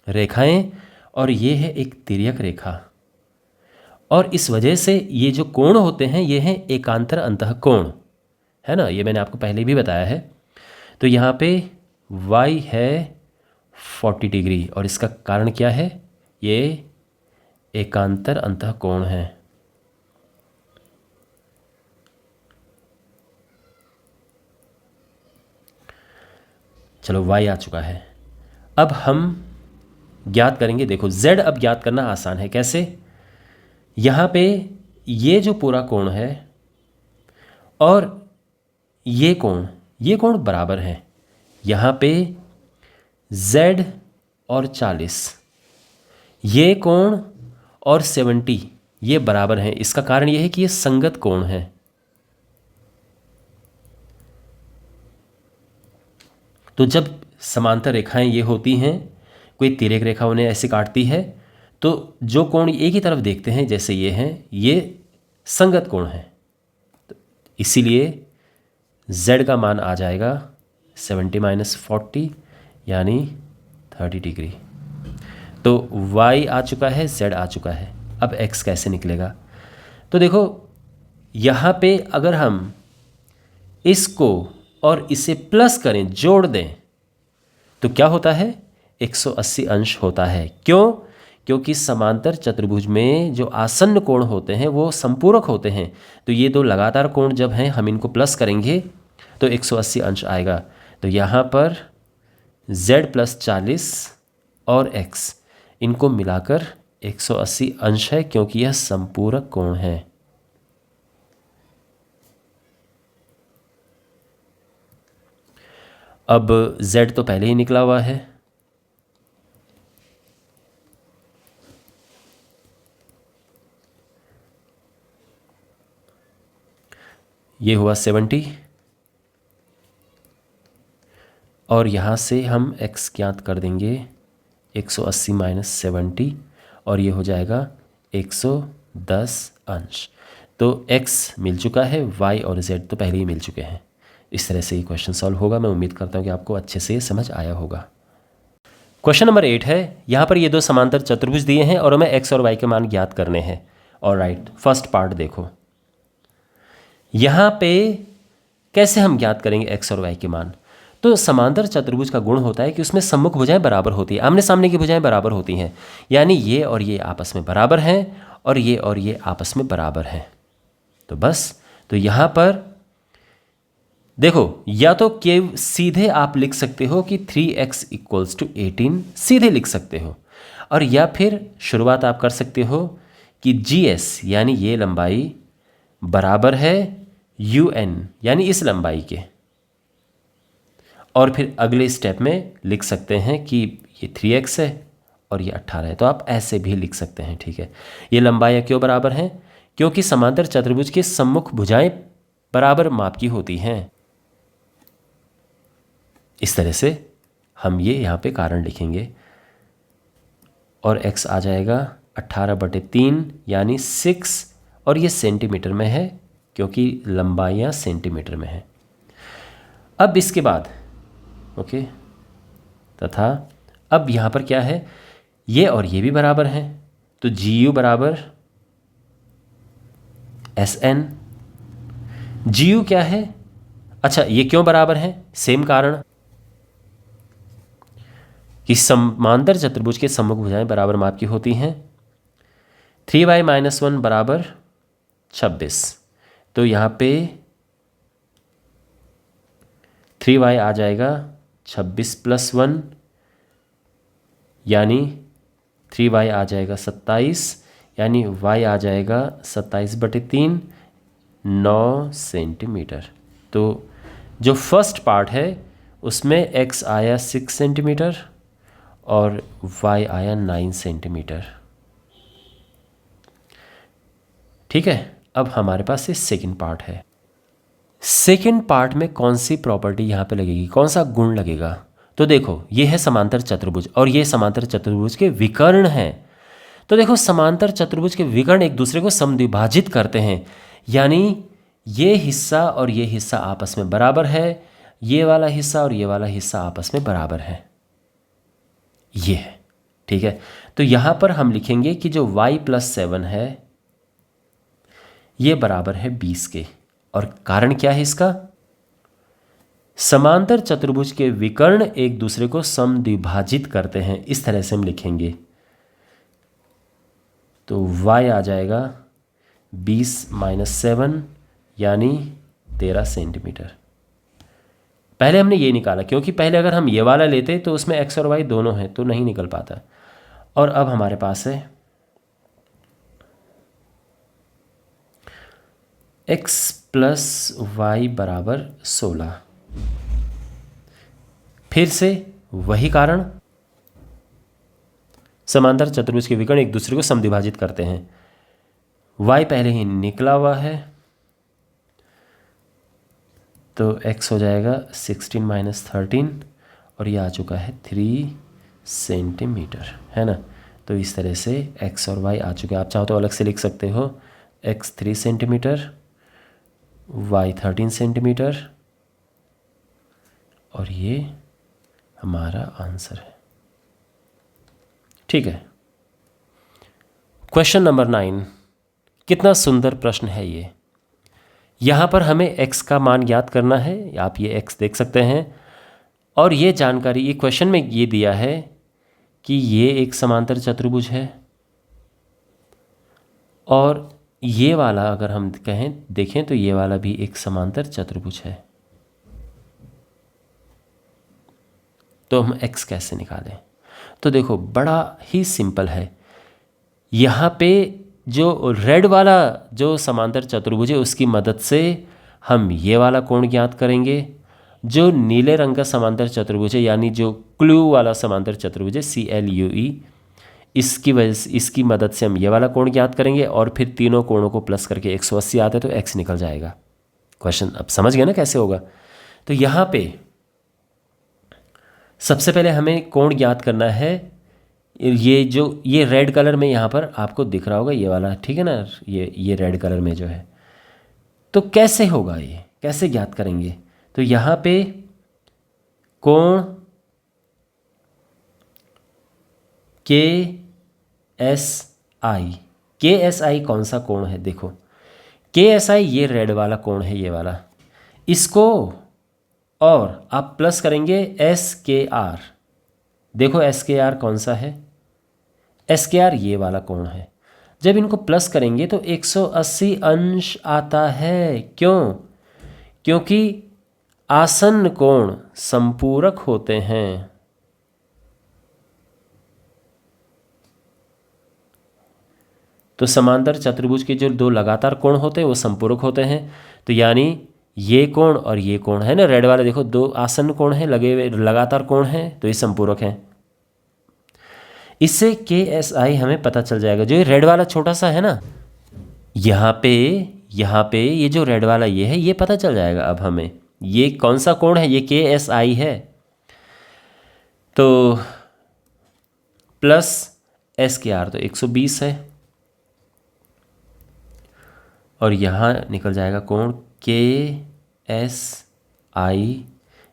रेखाएं और ये है एक तिर्यक रेखा, और इस वजह से ये जो कोण होते हैं ये हैं एकांतर अंतःकोण, है ना। ये मैंने आपको पहले भी बताया है। तो यहाँ पे y है 40 डिग्री, और इसका कारण क्या है, ये एकांतर अंतःकोण है। चलो y आ चुका है। अब हम ज्ञात करेंगे, देखो z अब ज्ञात करना आसान है। कैसे, यहाँ पे ये जो पूरा कोण है और ये कोण बराबर है। यहाँ पे z और 40, ये कोण और 70 ये बराबर हैं। इसका कारण ये है कि ये संगत कोण है। तो जब समांतर रेखाएं ये होती हैं, कोई तिर्यक रेखा उन्हें ऐसे काटती है, तो जो कोण एक ही तरफ देखते हैं जैसे ये हैं, ये संगत कोण है। तो इसीलिए z का मान आ जाएगा 70 - 40 यानी 30 डिग्री। तो y आ चुका है, z आ चुका है। अब x कैसे निकलेगा, तो देखो यहाँ पे अगर हम इसको और इसे प्लस करें, जोड़ दें, तो क्या होता है, 180 अंश होता है। क्यों, क्योंकि समांतर चतुर्भुज में जो आसन्न कोण होते हैं वो संपूरक होते हैं। तो ये दो लगातार कोण जब हैं, हम इनको प्लस करेंगे तो 180 अंश आएगा। तो यहाँ पर z + 40 और x, इनको मिलाकर 180 अंश है, क्योंकि यह संपूरक कोण है। अब z तो पहले ही निकला हुआ है, ये हुआ 70, और यहाँ से हम x ज्ञात कर देंगे 180 - 70, और ये हो जाएगा 110 अंश। तो x मिल चुका है, y और z तो पहले ही मिल चुके हैं। इस तरह से ये क्वेश्चन सॉल्व होगा। मैं उम्मीद करता हूँ कि आपको अच्छे से समझ आया होगा। क्वेश्चन नंबर 8 है, यहाँ पर ये दो समांतर चतुर्भुज दिए हैं और हमें x और y के मान ज्ञात करने हैं। और राइट, फर्स्ट पार्ट देखो, यहाँ पे कैसे हम ज्ञात करेंगे x और y के मान। तो समांतर चतुर्भुज का गुण होता है कि उसमें सम्मुख भुजाएं बराबर होती है, आमने सामने की भुजाएं बराबर होती हैं, यानी ये और ये आपस में बराबर हैं और ये आपस में बराबर हैं। तो बस, तो यहाँ पर देखो, या तो सीधे आप लिख सकते हो कि 3x = 18, सीधे लिख सकते हो, और या फिर शुरुआत आप कर सकते हो कि GS यानी ये लंबाई बराबर है UN यानी इस लंबाई के, और फिर अगले स्टेप में लिख सकते हैं कि ये 3x है और ये 18 है। तो आप ऐसे भी लिख सकते हैं, ठीक है। ये लंबाइयाँ क्यों बराबर हैं? क्योंकि समांतर चतुर्भुज के सम्मुख भुजाएं बराबर माप की होती हैं। इस तरह से हम ये यहाँ पे कारण लिखेंगे और x आ जाएगा 18/3 यानी 6, और ये सेंटीमीटर में है क्योंकि लंबाइयाँ सेंटीमीटर में है। अब इसके बाद ओके, तथा अब यहाँ पर क्या है, ये और ये भी बराबर हैं, तो GU बराबर SN। GU क्या है? अच्छा, ये क्यों बराबर है? सेम कारण कि समांतर चतुर्भुज के सम्मुख भुजाएं बराबर माप की होती हैं। 3y - 1 बराबर 26, तो यहाँ पे 3y आ जाएगा 26 + 1 यानी 3y आ जाएगा 27, यानी y आ जाएगा 27/3 9 सेंटीमीटर। तो जो फर्स्ट पार्ट है उसमें x आया 6 सेंटीमीटर और y आया 9 सेंटीमीटर। ठीक है, अब हमारे पास ये सेकंड पार्ट है। सेकंड पार्ट में कौन सी प्रॉपर्टी यहाँ पे लगेगी, कौन सा गुण लगेगा? तो देखो, ये है समांतर चतुर्भुज और ये समांतर चतुर्भुज के विकर्ण हैं। तो देखो, समांतर चतुर्भुज के विकर्ण एक दूसरे को समद्विभाजित करते हैं, यानी ये हिस्सा और ये हिस्सा आपस में बराबर है, ये वाला हिस्सा और ये वाला हिस्सा आपस में बराबर है, ये है। ठीक है, तो यहाँ पर हम लिखेंगे कि जो y + 7 है ये बराबर है 20 के। और कारण क्या है इसका? समांतर चतुर्भुज के विकर्ण एक दूसरे को समद्विभाजित करते हैं, इस तरह से हम लिखेंगे। तो y आ जाएगा 20 - 7 यानी 13 सेंटीमीटर। पहले हमने ये निकाला क्योंकि पहले अगर हम ये वाला लेते तो उसमें x और y दोनों हैं तो नहीं निकल पाता। और अब हमारे पास है x + y बराबर 16। फिर से वही कारण, समांतर चतुर्भुज के विकर्ण एक दूसरे को समद्विभाजित करते हैं। y पहले ही निकला हुआ है तो x हो जाएगा 16 - 13 और ये आ चुका है 3 सेंटीमीटर, है ना। तो इस तरह से x और y आ चुके हैं। आप चाहो तो अलग से लिख सकते हो, x 3 सेंटीमीटर, y 13 सेंटीमीटर, और ये हमारा आंसर है। ठीक है, क्वेश्चन नंबर 9, कितना सुंदर प्रश्न है ये। यहाँ पर हमें x का मान ज्ञात करना है, आप ये x देख सकते हैं, और ये जानकारी ये क्वेश्चन में ये दिया है कि ये एक समांतर चतुर्भुज है और ये वाला अगर हम देखें तो ये वाला भी एक समांतर चतुर्भुज है। तो हम x कैसे निकालें? तो देखो, बड़ा ही सिंपल है। यहाँ पे जो रेड वाला जो समांतर चतुर्भुज है उसकी मदद से हम ये वाला कोण ज्ञात करेंगे। जो नीले रंग का समांतर चतुर्भुज है यानी जो क्लू वाला समांतर चतुर्भुज है CLUE, इसकी वजह से इसकी मदद से हम ये वाला कोण ज्ञात करेंगे और फिर तीनों कोणों को प्लस करके 180 आता है तो x निकल जाएगा। क्वेश्चन अब समझ गए ना कैसे होगा? तो यहाँ पे सबसे पहले हमें कोण ज्ञात करना है। ये रेड कलर में यहाँ पर आपको दिख रहा होगा ये वाला, ठीक है ना, ये रेड कलर में जो है। तो कैसे होगा, ये कैसे ज्ञात करेंगे? तो यहाँ पे कोण के एस आई कौन सा कोण है? देखो के एस आई ये रेड वाला कोण है, ये वाला, इसको और आप प्लस करेंगे एस के आर। देखो एस के आर कौन सा है? एस के आर ये वाला कोण है। जब इनको प्लस करेंगे तो 180 अंश आता है। क्यों? क्योंकि आसन्न कोण संपूरक होते हैं। तो समांतर चतुर्भुज के जो दो लगातार कोण होते हैं वो संपूरक होते हैं। तो यानी ये कोण और ये कोण है ना, रेड वाले देखो दो आसन्न कोण हैं, लगे हुए लगातार कोण हैं, तो ये संपूरक हैं। इससे के एस आई हमें पता चल जाएगा। जो ये रेड वाला छोटा सा है ना, यहाँ पे ये जो रेड वाला ये है, ये पता चल जाएगा अब हमें ये कौन सा कोण है। ये के एस आई है। तो प्लस एस के आर तो 120 है, और यहाँ निकल जाएगा कोण के एस आई,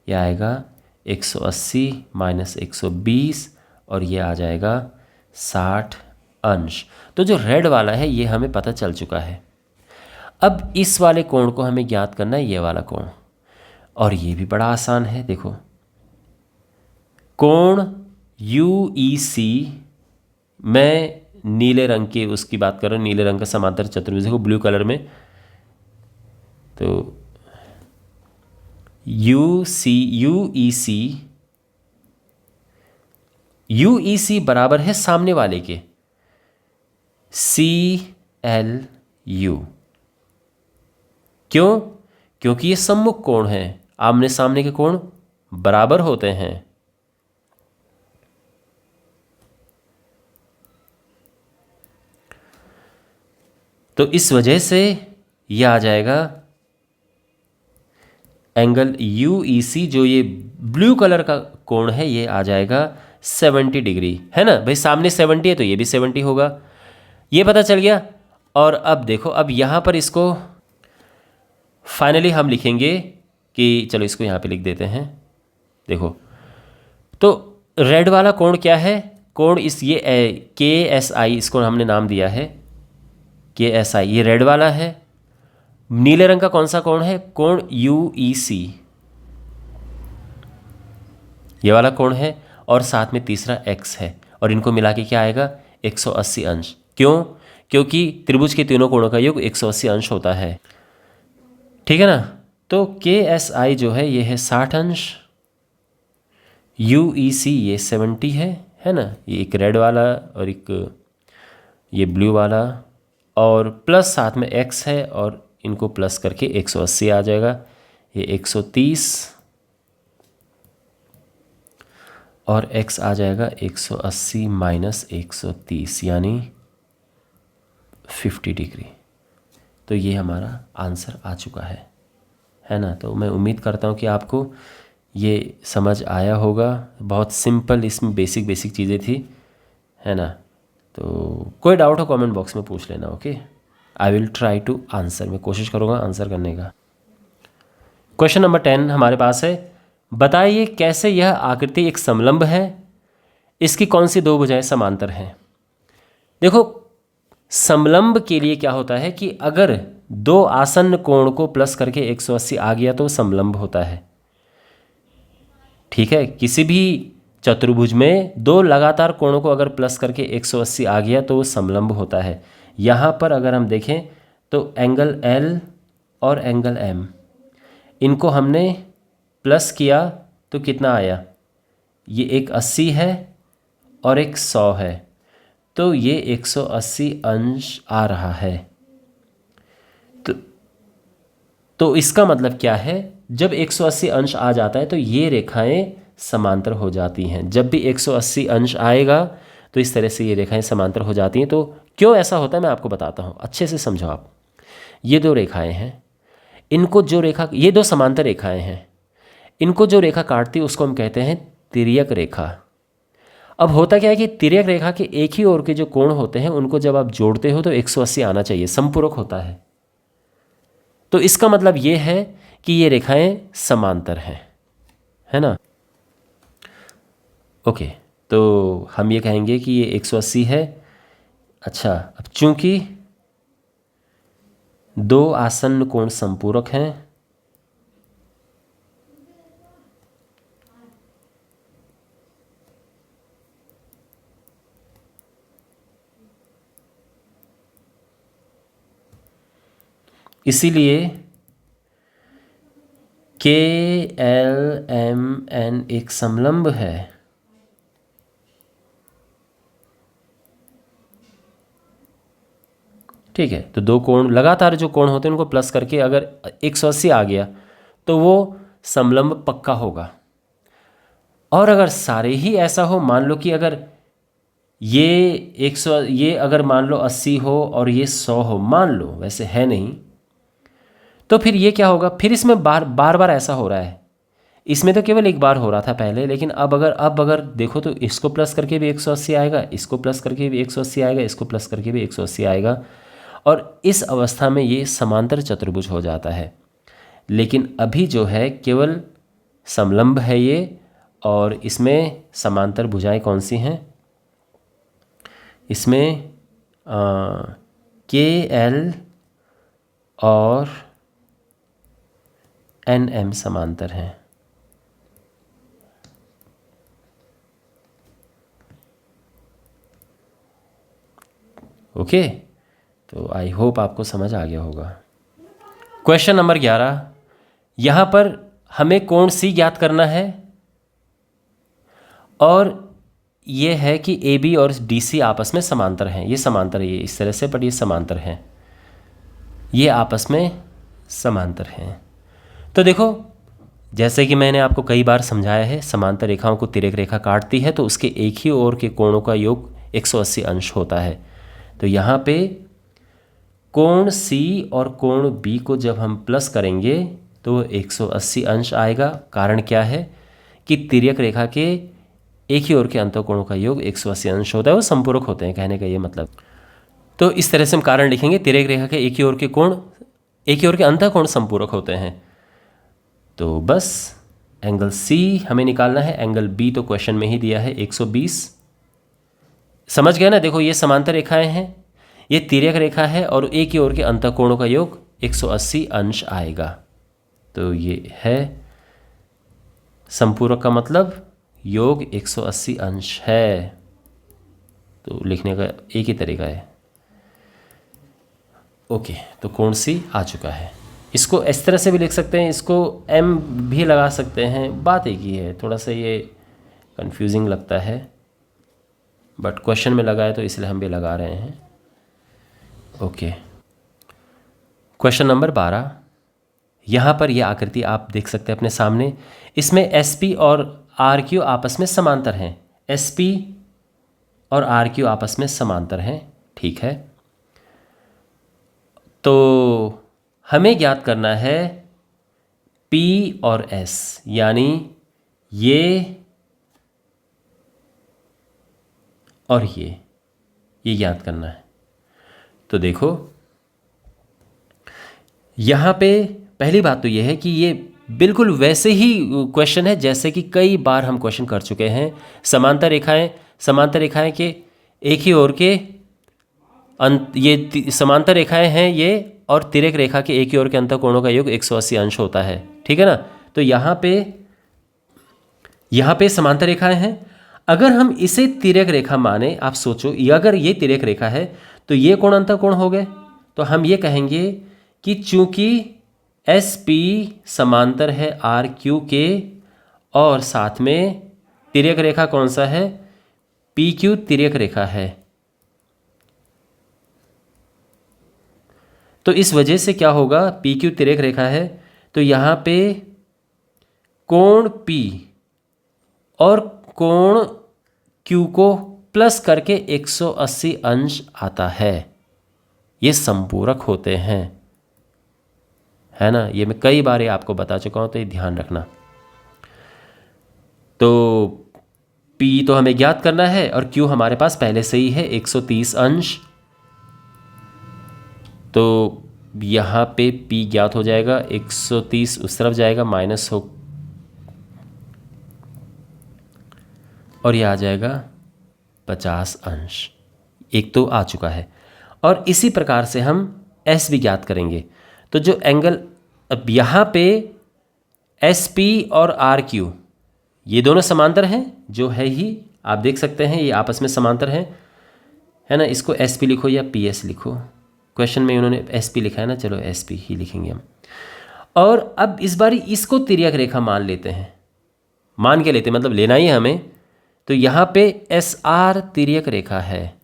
यह आएगा 180 माइनस 120, और ये आ जाएगा 60 अंश। तो जो रेड वाला है ये हमें पता चल चुका है। अब इस वाले कोण को हमें ज्ञात करना है, ये वाला कोण, और ये भी बड़ा आसान है। देखो कोण यू ई सी, मैं नीले रंग के उसकी बात कर रहा हूँ, नीले रंग का समांतर चतुर्भुज को ब्लू कलर में, तो यू ई सी बराबर है सामने वाले के सी एल यू। क्यों? क्योंकि ये सम्मुख कोण है, आमने सामने के कोण बराबर होते हैं। तो इस वजह से यह आ जाएगा एंगल यू ई सी, जो ये ब्लू कलर का कोण है, ये आ जाएगा 70 डिग्री, है ना भाई। सामने 70 है तो ये भी 70 होगा, ये पता चल गया। और अब देखो, अब यहाँ पर इसको फाइनली हम लिखेंगे कि चलो इसको यहाँ पे लिख देते हैं। देखो तो रेड वाला कोण क्या है? कोण इस ये के एस आई, इसको हमने नाम दिया है के एस आई, ये रेड वाला है। नीले रंग का कौन सा कोण है? कोण यू ई सी, ये वाला कोण है, और साथ में तीसरा एक्स है, और इनको मिला के क्या आएगा? 180 अंश। क्यों? क्योंकि त्रिभुज के तीनों कोणों का योग 180 अंश होता है। ठीक है ना। तो के एस आई जो है ये है 60 अंश, यू ई सी ये 70 है ना। ये एक रेड वाला और एक ये ब्लू वाला, और प्लस साथ में x है, और इनको प्लस करके 180 आ जाएगा। ये 130 और x आ जाएगा 180 माइनस 130, यानी 50 डिग्री। तो ये हमारा आंसर आ चुका है ना। तो मैं उम्मीद करता हूँ कि आपको ये समझ आया होगा। बहुत सिंपल इसमें बेसिक चीज़ें थी, है ना। तो कोई डाउट हो कमेंट बॉक्स में पूछ लेना। Okay, I will try to answer, मैं कोशिश करूँगा आंसर करने का। क्वेश्चन नंबर 10 हमारे पास है, बताइए कैसे यह आकृति एक समलंब है, इसकी कौन सी दो भुजाएं समांतर हैं। देखो समलंब के लिए क्या होता है कि अगर दो आसन्न कोण को प्लस करके 180 आ गया तो समलंब होता है। ठीक है, किसी भी चतुर्भुज में दो लगातार कोणों को अगर प्लस करके 180 आ गया तो वो समलंब होता है। यहाँ पर अगर हम देखें तो एंगल L और एंगल M, इनको हमने प्लस किया तो कितना आया? ये एक 80 है और एक 100 है, तो ये 180 अंश आ रहा है। तो इसका मतलब क्या है? जब 180 अंश आ जाता है तो ये रेखाएं समांतर हो जाती हैं। जब भी 180 अंश आएगा तो इस तरह से ये रेखाएं समांतर हो जाती हैं। तो क्यों ऐसा होता है मैं आपको बताता हूँ, अच्छे से समझो आप। ये दो रेखाएं हैं, इनको जो रेखा, ये दो समांतर रेखाएं हैं, इनको जो रेखा काटती है उसको हम कहते हैं तिर्यक रेखा। अब होता क्या है कि तिर्यक रेखा के एक ही ओर के जो कोण होते हैं उनको जब आप जोड़ते हो तो 180 आना चाहिए, संपूरक होता है। तो इसका मतलब ये है कि ये रेखाएं समांतर हैं, है ना। ओके, तो हम ये कहेंगे कि ये 180 है। अच्छा, अब चूंकि दो आसन्न कोण संपूरक हैं, इसीलिए के एल एम एन एक समलंब है। ठीक है, तो दो कोण लगातार जो कोण होते हैं उनको प्लस करके अगर 180 आ गया तो वो समलंब पक्का होगा। और अगर सारे ही ऐसा हो, मान लो कि अगर ये अगर मान लो 80 हो और ये 100 हो, मान लो, वैसे है नहीं, तो फिर ये क्या होगा, फिर इसमें बार बार ऐसा हो रहा है। इसमें तो केवल एक बार हो रहा था पहले, लेकिन अब अगर देखो तो इसको प्लस करके भी 180 आएगा, इसको प्लस करके भी 180 आएगा, इसको प्लस करके भी 180 आएगा, और इस अवस्था में ये समांतर चतुर्भुज हो जाता है। लेकिन अभी जो है केवल समलंब है ये, और इसमें समांतर भुजाएं कौन सी हैं, इसमें के एल और एन एम समांतर हैं। ओके, तो आई होप आपको समझ आ गया होगा। क्वेश्चन नंबर 11, यहाँ पर हमें कोण सी ज्ञात करना है, और ये है कि ए बी और डी सी आपस में समांतर हैं। ये समांतर है, ये इस तरह से, बट ये समांतर हैं, ये आपस में समांतर हैं। तो देखो, जैसे कि मैंने आपको कई बार समझाया है, समांतर रेखाओं को तिर्यक रेखा काटती है तो उसके एक ही ओर के कोणों का योग 180 अंश होता है। तो यहाँ पे कोण सी और कोण बी को जब हम प्लस करेंगे तो 180 अंश आएगा। कारण क्या है कि तिर्यक रेखा के एक ही ओर के अंतःकोणों का योग 180 अंश होता है, वो संपूरक होते हैं, कहने का ये मतलब। तो इस तरह से हम कारण लिखेंगे, तिर्यक रेखा के एक ही ओर के कोण, एक ही ओर के अंतःकोण संपूरक होते हैं। तो बस एंगल सी हमें निकालना है, एंगल बी तो क्वेश्चन में ही दिया है 120। समझ गया ना। देखो, ये समांतर रेखाएं हैं, ये तिर्यक रेखा है, और एक ही ओर के अंतःकोणों का योग 180 अंश आएगा। तो ये है संपूरक का मतलब योग 180 अंश है। तो लिखने का एक ही तरीका है। ओके, तो कोण सी आ चुका है। इसको इस तरह से भी लिख सकते हैं, इसको एम भी लगा सकते हैं, बात एक ही है। थोड़ा सा ये कंफ्यूजिंग लगता है, बट क्वेश्चन में लगा है तो इसलिए हम भी लगा रहे हैं। ओके, क्वेश्चन नंबर 12, यहाँ पर यह आकृति आप देख सकते हैं अपने सामने। इसमें एस पी और आर क्यू आपस में समांतर हैं। एस पी और आर क्यू आपस में समांतर हैं, ठीक है। तो हमें ज्ञात करना है P और S, यानी ये और ये ज्ञात करना है। तो देखो, यहाँ पे पहली बात तो ये है कि ये बिल्कुल वैसे ही क्वेश्चन है जैसे कि कई बार हम क्वेश्चन कर चुके हैं। समांतर रेखाएं के एक ही ओर के ये समांतर रेखाएं हैं ये, और तिर्यक रेखा के एक ही ओर के अंतःकोणों का योग 180 अंश होता है, ठीक है ना। तो यहाँ पे समांतर रेखाएं हैं। अगर हम इसे तिर्यक रेखा माने, आप सोचो, अगर ये तिर्यक रेखा है तो ये कोण अंतःकोण हो गए। तो हम ये कहेंगे कि चूंकि एस पी समांतर है आर क्यू के, और साथ में तिर्यक रेखा कौन सा है, पी क्यू तिर्यक रेखा है, तो इस वजह से क्या होगा, पी क्यू तिर्यक रेखा है, तो यहाँ पे कोण P और कोण Q को प्लस करके 180 अंश आता है। ये संपूरक होते हैं, है ना। ये मैं कई बार आपको बता चुका हूँ, तो ये ध्यान रखना। तो P तो हमें ज्ञात करना है, और Q हमारे पास पहले से ही है 130 अंश। तो यहाँ पे P ज्ञात हो जाएगा, 130 उस तरफ जाएगा, माइनस हो और ये आ जाएगा 50 अंश। एक तो आ चुका है। और इसी प्रकार से हम S भी ज्ञात करेंगे। तो जो एंगल अब यहाँ पे SP और RQ ये दोनों समांतर हैं, जो है ही आप देख सकते हैं ये आपस में समांतर हैं, है ना। इसको SP लिखो या PS लिखो, क्वेश्चन में उन्होंने SP लिखा है ना, चलो SP ही लिखेंगे हम। और अब इस बारी इसको तिर्यक रेखा मान लेते हैं, मान के लेते हैं मतलब लेना ही है हमें। तो यहाँ पे SR तिर्यक रेखा है,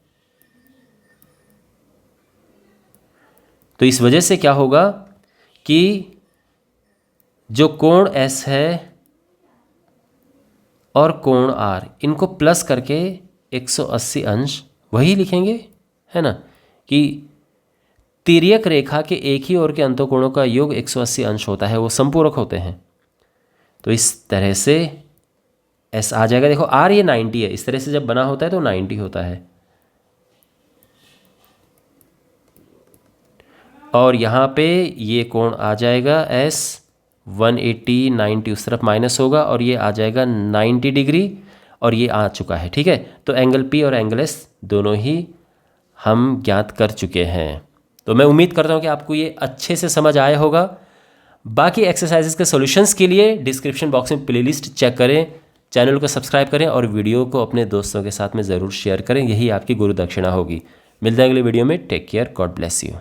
तो इस वजह से क्या होगा कि जो कोण S है और कोण R इनको प्लस करके 180 अंश वही लिखेंगे, है ना, कि तिर्यक रेखा के एक ही ओर के अंतःकोणों का योग 180 अंश होता है, वो समपूरक होते हैं। तो इस तरह से S आ जाएगा। देखो R ये 90 है, इस तरह से जब बना होता है तो 90 होता है। और यहाँ पे ये कोण आ जाएगा S 180, 90 उस तरफ माइनस होगा और ये आ जाएगा 90 डिग्री और ये आ चुका है। ठीक है, तो एंगल P और एंगल S दोनों ही हम ज्ञात कर चुके हैं। तो मैं उम्मीद करता हूँ कि आपको ये अच्छे से समझ आया होगा। बाकी एक्सरसाइजेस के सॉल्यूशंस के लिए डिस्क्रिप्शन बॉक्स में प्लेलिस्ट चेक करें, चैनल को सब्सक्राइब करें और वीडियो को अपने दोस्तों के साथ में ज़रूर शेयर करें। यही आपकी गुरु दक्षिणा होगी। मिलते हैं अगले वीडियो में। Take care, God bless you.